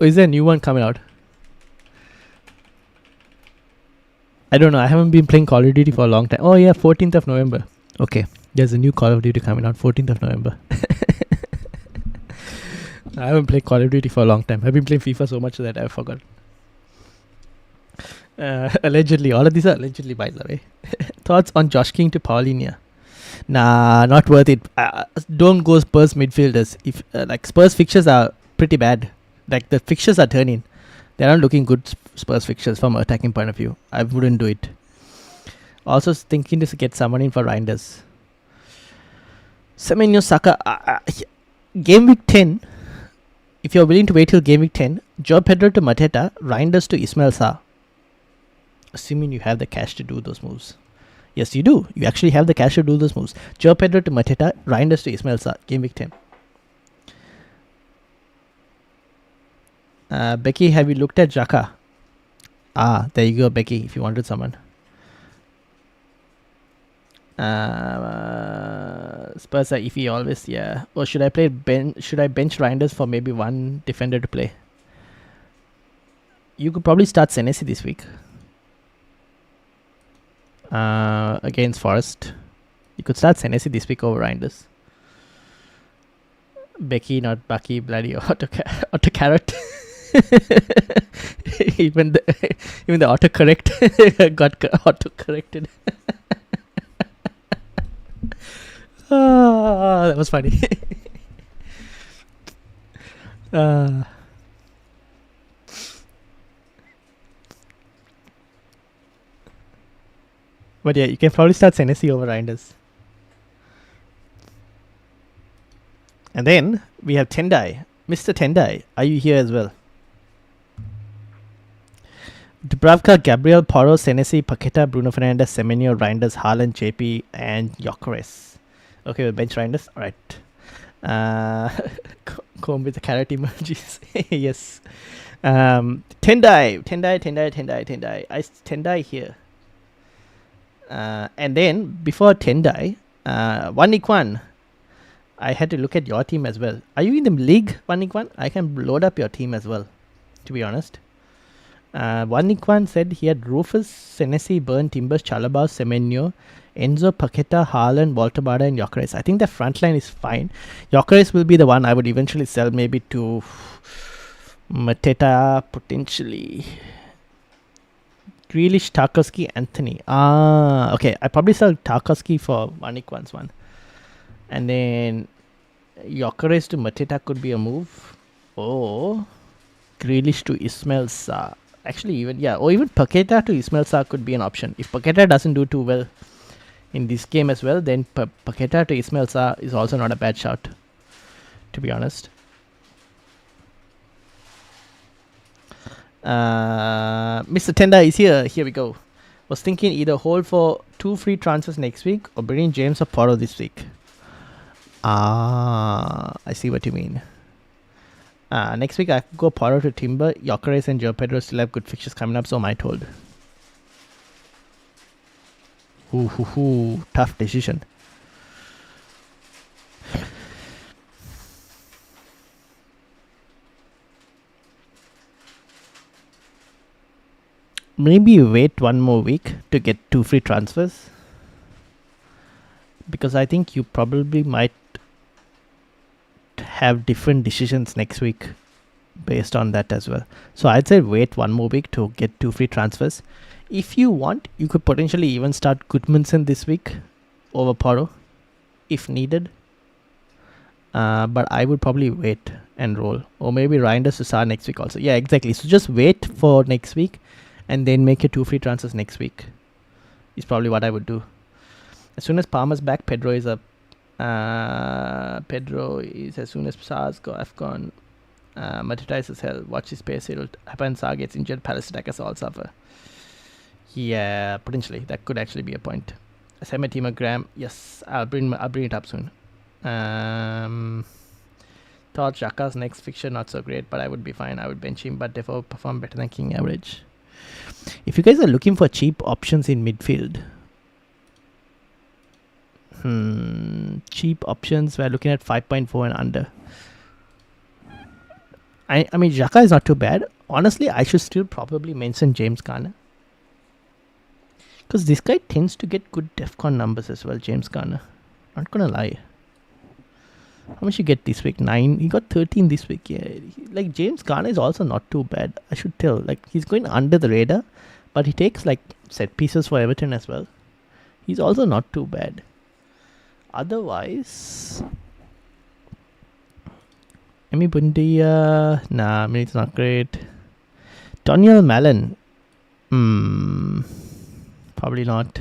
Or is there a new one coming out? I don't know. I haven't been playing Call of Duty for a long time. Oh yeah, 14th of November. Okay. There's a new Call of Duty coming out 14th of November. I haven't played Call of Duty for a long time. I've been playing FIFA so much that I forgot. Allegedly. All of these are allegedly, by the way. Thoughts on Josh King to Paulinia? Nah, not worth it. Don't go Spurs midfielders. If Spurs fixtures are pretty bad. The fixtures are turning. They're not looking good, Spurs fixtures from an attacking point of view. I wouldn't do it. Also thinking to get someone in for Reinders. Semenyo Saka. Game Week 10. If you're willing to wait till Game Week 10, Joe Pedro to Mateta, Reinders to Ismail Sarr. Assuming you have the cash to do those moves. Yes, you do. You actually have the cash to do those moves. Joe Pedro to Mateta, Reinders to Ismail Sarr. Game Week 10. Becky, have you looked at Xhaka? There you go, Becky, if you wanted someone. Spurs are iffy always, yeah. Or should I bench Reinders for maybe one defender to play? You could probably start Senesi this week against Forest. You could start Senesi this week over Reinders. Becky, not Bucky, bloody auto carrot. even the autocorrect got auto corrected. That was funny. But yeah, you can probably start Senesi over Reinders. And then we have Tendai. Mr. Tendai, are you here as well? Dubravka, Gabriel, Porro, Senesi, Paqueta, Bruno Fernandes, Semenyo, Reinders, Haaland, JP, and Gyökeres. Okay, we'll bench Reinders. Alright. Comb with the carrot emojis. Yes. Tendai. Tendai here. And then before Tendai, Wanikwan, I had to look at your team as well. Are you in the league, Wanikwan? I can load up your team as well, to be honest. Wanikwan said he had Rufus, Senesi, Burn, Timbers, Chalobah, Semenyo, Enzo, Paqueta, Haaland, Walter Bada, and Gyökeres. I think the front line is fine. Gyökeres will be the one I would eventually sell maybe to Mateta, potentially. Grealish, Tarkowski, Anthony. Okay. I probably sell Tarkowski for Wanikwan's one. And then Gyökeres to Mateta could be a move. Or Grealish to Ismail Sarr. Actually, even Paqueta to Ismail Sarr could be an option. If Paqueta doesn't do too well in this game as well, then Paqueta to Ismail Sarr is also not a bad shout, to be honest. Mr. Tenda is here. Here we go. Was thinking either hold for 2 free transfers next week or bring in James or Porro this week. I see what you mean. Next week I could go Porro to Timber. Gyökeres and Joe Pedro still have good fixtures coming up, so am I told. Tough decision. Maybe wait one more week to get 2 free transfers, because I think you probably might have different decisions next week based on that as well. So I'd say wait one more week to get 2 free transfers. If you want, you could potentially even start Goodmanson this week over Porro if needed. But I would probably wait and roll, or maybe Reinders to start next week also. Yeah, exactly. So just wait for next week and then make your 2 free transfers next week is probably what I would do. As soon as Palmer's back, Pedro is up. Pedro is as soon as Sar's gone. Mateta is as hell. Watch his pace. It'll happen. Sar gets injured. Palace attackers all suffer. Yeah, potentially that could actually be a point. Semetima Graham. Yes, I'll bring it up soon. Thought Xhaka's next fixture not so great, but I would be fine. I would bench him, but Defoe perform better than King average. If you guys are looking for cheap options in midfield, cheap options, we're looking at 5.4 and under. I mean, Xhaka is not too bad. Honestly, I should still probably mention James Garner, because this guy tends to get good DEFCON numbers as well, James Garner. Not gonna lie. How much you get this week? 9. He got 13 this week. Yeah, like James Garner is also not too bad. I should tell. Like, he's going under the radar, but he takes like set pieces for Everton as well. He's also not too bad. Otherwise, Emi Bundia, nah, I mean, it's not great. Daniel Mallon, probably not.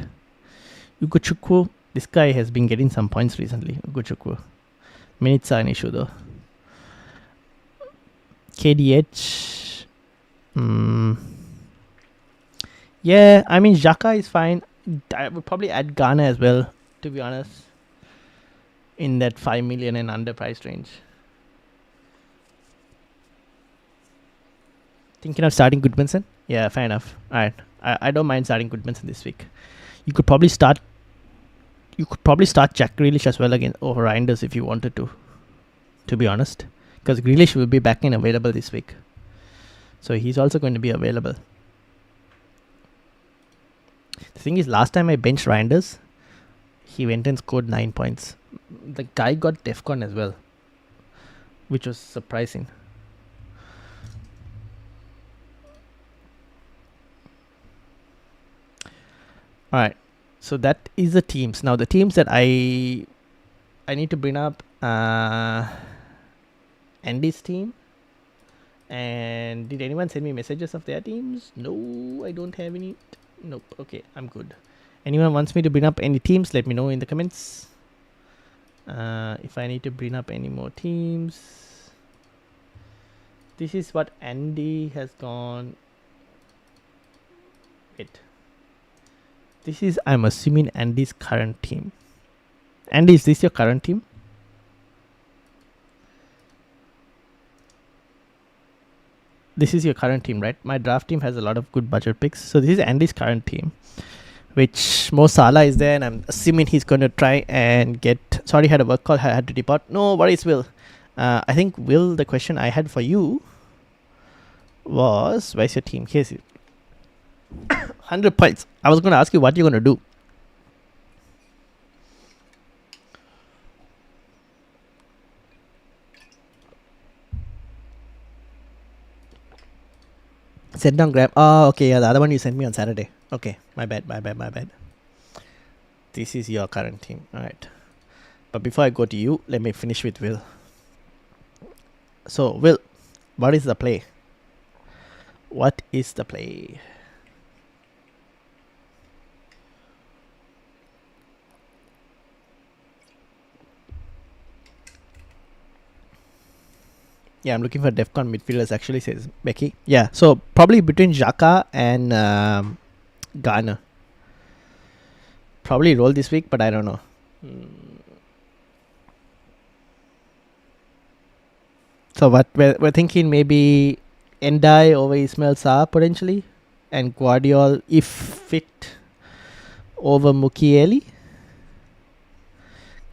Ugochukwu, this guy has been getting some points recently. Ugochukwu. Minutes are an issue though. KDH. Yeah, I mean, Xhaka is fine. I would probably add Ghana as well, to be honest, in that 5 million and under price range. Thinking of starting Goodmanson? Yeah, fair enough. Alright. I don't mind starting Goodmanson this week. You could probably start Jack Grealish as well again over Reinders if you wanted to be honest, because Grealish will be back and available this week. So he's also going to be available. The thing is, last time I benched Reinders, he went and scored 9 points. The guy got DEFCON as well, which was surprising. Alright, so that is the teams. Now the teams that I need to bring up Andy's team. And did anyone send me messages of their teams? No, I don't have any. Nope. Okay, I'm good. Anyone wants me to bring up any teams, let me know in the comments. If I need to bring up any more teams. This is what Andy has gone. Wait. This is, I'm assuming, Andy's current team. Andy, is this your current team? This is your current team, right? My draft team has a lot of good budget picks. So this is Andy's current team, which Mo Salah is there, and I'm assuming he's going to try and get... Sorry, I had a work call. I had to depart. No worries, Will. I think, Will, the question I had for you was... Where's your team? Here's it. 100 points. I was going to ask you what you're going to do. Send down grab. Oh, okay. Yeah, the other one you sent me on Saturday. Okay. My bad. This is your current team. Alright. But before I go to you, let me finish with Will. So, Will, what is the play? What is the play? Yeah, I'm looking for DEFCON midfielders, actually, says Becky. Yeah, so probably between Xhaka and Garner. Probably roll this week, but I don't know. So what we're thinking, maybe Endai over Ismail Sarr potentially, and Guardiola, if fit, over Mukiele.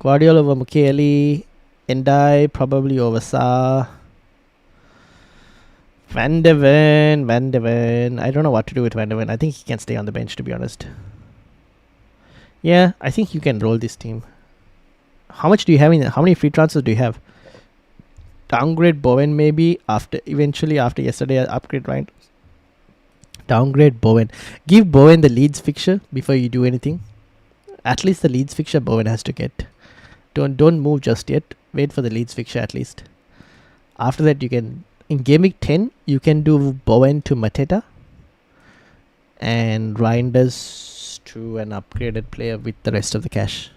Guardiola over Mukiele, Endai probably over Sarr. Van de Ven. I don't know what to do with Van de Ven. I think he can stay on the bench, to be honest. Yeah, I think you can roll this team. How much do you have in? How many free transfers do you have? Downgrade Bowen maybe eventually after yesterday. Upgrade right. Downgrade Bowen. Give Bowen the Leeds fixture before you do anything. At least the Leeds fixture Bowen has to get. Don't move just yet. Wait for the Leeds fixture at least. After that you can. In Gameweek 10, you can do Bowen to Mateta and Reinders to an upgraded player with the rest of the cash.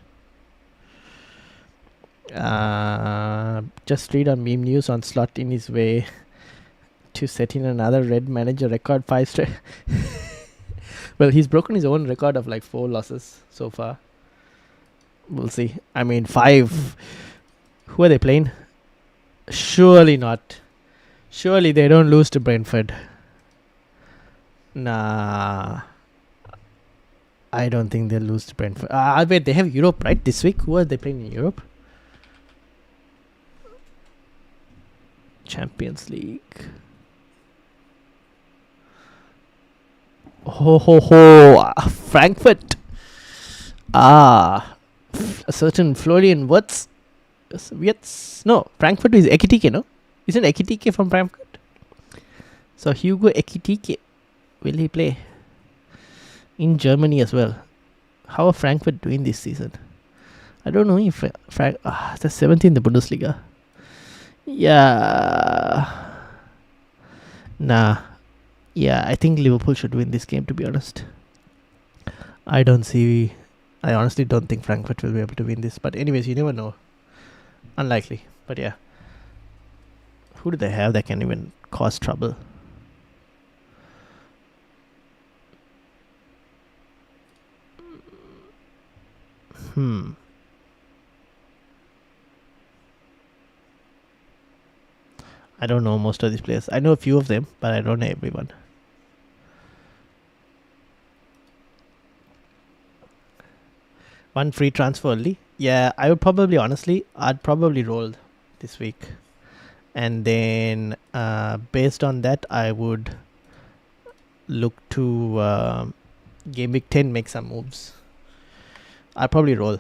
Just read on meme news on Slot in his way to set in another red manager record 5 straight. Well, he's broken his own record of like 4 losses so far. We'll see. I mean, 5. Who are they playing? Surely not. Surely they don't lose to Brentford. Nah. I don't think they'll lose to Brentford. Wait, they have Europe, right? This week? Who are they playing in Europe? Champions League. Frankfurt. A certain Florian Wirtz. No, Frankfurt is Ekitike, no? Isn't Ekitike from Frankfurt? So Hugo Ekitike, will he play in Germany as well? How are Frankfurt doing this season? I don't know if they're 7th in the Bundesliga. Yeah. Nah. Yeah, I think Liverpool should win this game, to be honest. I honestly don't think Frankfurt will be able to win this. But anyways, you never know. Unlikely. But yeah. Who do they have that can even cause trouble? I don't know most of these players. I know a few of them, but I don't know everyone. One free transfer only? Yeah, I would probably, honestly, I'd probably roll this week. and then based on that, I would look to game week 10 make some moves. I'll probably roll.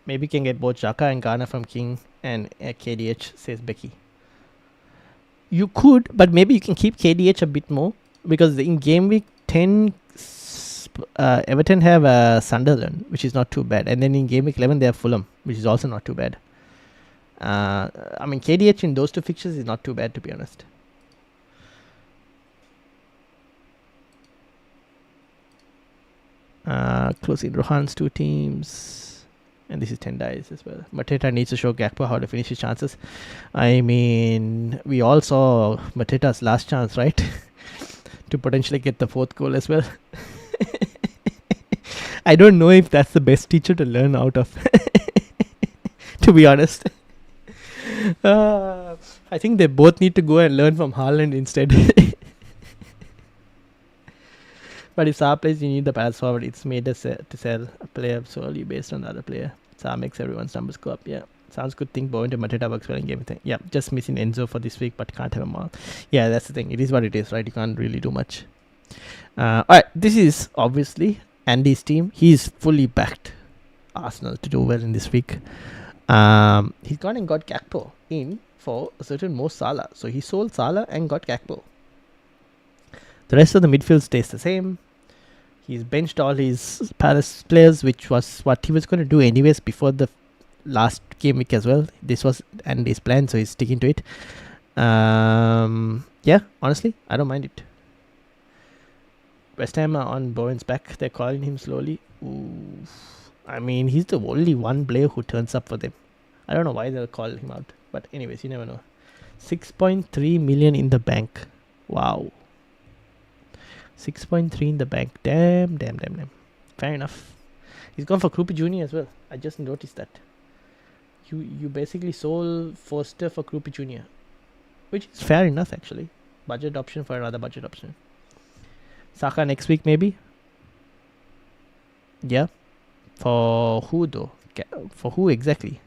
Maybe can get both Xhaka and Ghana from King and KDH, says Becky. You could, but maybe you can keep KDH a bit more, because in game week 10, Everton have Sunderland, which is not too bad. And then in game week 11, they have Fulham, which is also not too bad. I mean, KDH in those two fixtures is not too bad, to be honest. Closing Rohan's two teams. And this is 10 dice as well. Mateta needs to show Gakpo how to finish his chances. I mean, we all saw Mateta's last chance, right? To potentially get the 4th goal as well. I don't know if that's the best teacher to learn out of. To be honest. I think they both need to go and learn from Haaland instead. But if Saar plays, you need the pass forward. It's made to sell a player solely based on the other player. Saar makes everyone's numbers go up. Yeah, sounds good thing. Bowen to Mateta works well in game thing. Yeah, just missing Enzo for this week, but can't have him all. Yeah, that's the thing. It is what it is, right? You can't really do much. Alright, this is obviously Andy's team. He's fully backed Arsenal to do well in this week. He's gone and got Gakpo in for a certain Mo Salah. So he sold Salah and got Gakpo. The rest of the midfield stays the same. He's benched all his Palace players, which was what he was going to do anyways before the last game week as well. This was Andy's plan, so he's sticking to it. Yeah, honestly, I don't mind it. West Ham are on Bowen's back. They're calling him slowly. Ooh. I mean, he's the only one player who turns up for them. I don't know why they'll call him out. But anyways, you never know. 6.3 million in the bank. Wow. 6.3 in the bank. Damn. Fair enough. He's gone for Krupi Jr. as well. I just noticed that. You basically sold Foster for Krupi Jr. Which is fair enough, actually. Budget option for another budget option. Saka next week, maybe? Yeah. For who, though? For who exactly?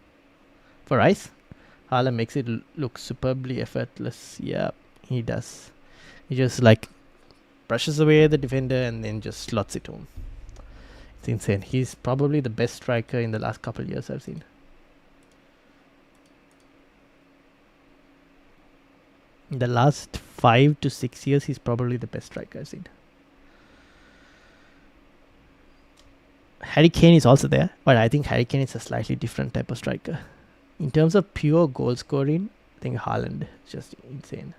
For Rice? Haaland makes it look superbly effortless. Yeah, he does. He just, brushes away the defender and then just slots it home. It's insane. He's probably the best striker in the last couple of years I've seen. In the last 5 to 6 years, he's probably the best striker I've seen. Harry Kane is also there, but I think Harry Kane is a slightly different type of striker. In terms of pure goal scoring, I think Haaland is just insane.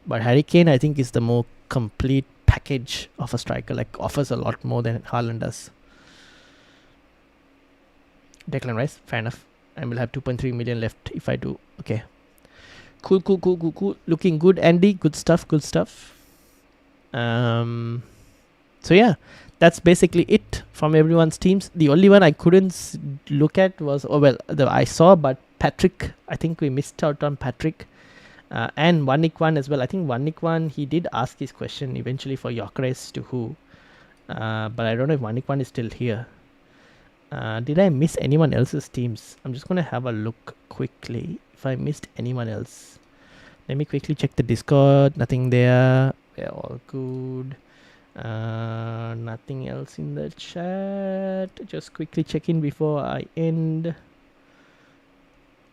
But Harry Kane, I think, is the more complete package of a striker. Offers a lot more than Haaland does. Declan Rice, fair enough. I will have 2.3 million left if I do. Okay. Cool. Looking good, Andy. Good stuff. So yeah, that's basically it from everyone's teams. The only one I couldn't look at was, I saw, but Patrick. I think we missed out on Patrick. And Wanikwan as well. I think Wanikwan, he did ask his question eventually for Gyökeres to who. But I don't know if Wanikwan is still here. Did I miss anyone else's teams? I'm just going to have a look quickly if I missed anyone else. Let me quickly check the Discord. Nothing there. We're all good. Nothing else in the chat. Just quickly check in before I end.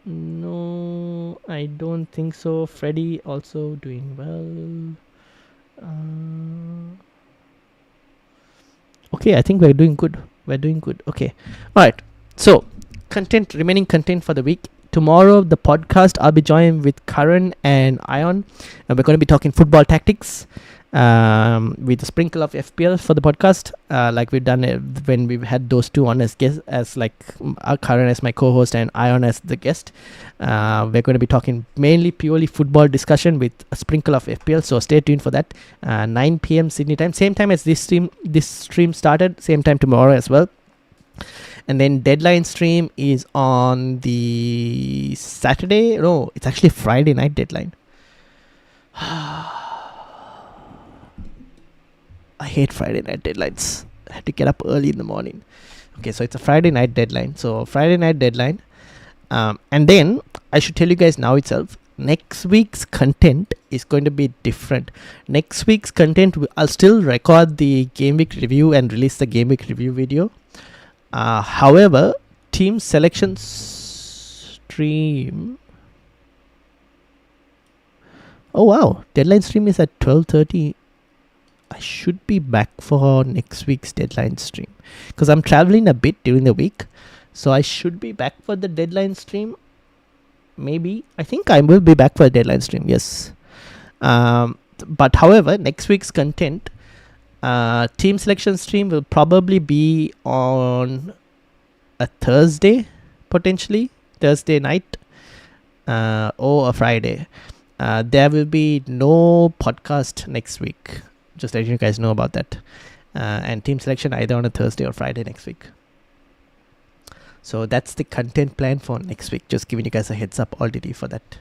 No, I don't think so. Freddy also doing well. Okay, I think we're doing good. Okay. Alright. So, remaining content for the week. Tomorrow, the podcast, I'll be joined with Karan and Ion. And we're going to be talking football tactics. With a sprinkle of FPL for the podcast, like we've done when we've had those two on as guests, Karan as my co-host and Ion as the guest. We're going to be talking mainly purely football discussion with a sprinkle of FPL, so stay tuned for that. 9 p.m. Sydney time, same time as this stream started, same time tomorrow as well. And then deadline stream is on the Saturday. No, it's actually Friday night deadline. I hate Friday night deadlines. I had to get up early in the morning. Okay, so it's a Friday night deadline. And then I should tell you guys now itself, next week's content is going to be different. Next week's content, I'll still record the game week review and release the game week review video. However, team selection stream. Oh wow, deadline stream is at 12:30. I should be back for next week's deadline stream because I'm traveling a bit during the week, so I should be back for the deadline stream. Maybe I think I will be back for a deadline stream. Yes, but however, next week's content, team selection stream will probably be on a Thursday, potentially Thursday night, or a Friday. There will be no podcast next week. Just letting you guys know about that. And team selection either on a Thursday or Friday next week. So that's the content plan for next week. Just giving you guys a heads up already for that.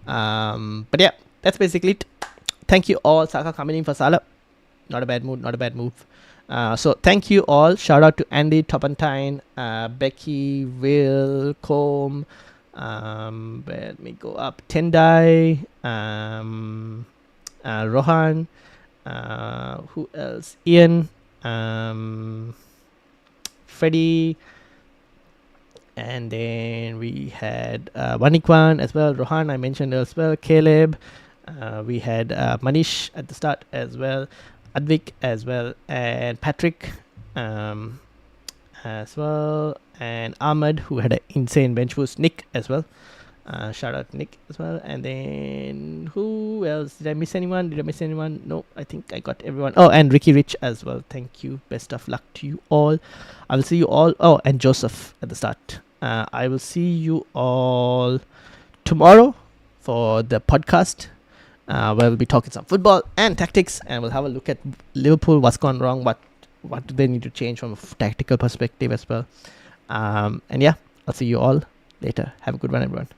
But yeah, that's basically it. Thank you all. Saka coming in for Salah. Not a bad move. So thank you all. Shout out to Andy, Topantine, Becky, Will, Combe. Let me go up. Tendai, Rohan. Who else? Ian, Freddie, and then we had Wanikwan as well. Rohan I mentioned as well. Caleb, we had Manish at the start as well. Advik as well, and Patrick as well, and Ahmed, who had an insane bench boost. Nick as well. Shout out to Nick as well. And then who else? Did I miss anyone? No, I think I got everyone. Oh, and Ricky Rich as well. Thank you. Best of luck to you all. I will see you all. Oh, and Joseph at the start. I will see you all tomorrow for the podcast, where we'll be talking some football and tactics, and we'll have a look at Liverpool, what's gone wrong, what do they need to change from a tactical perspective as well. And yeah, I'll see you all later. Have a good one, everyone.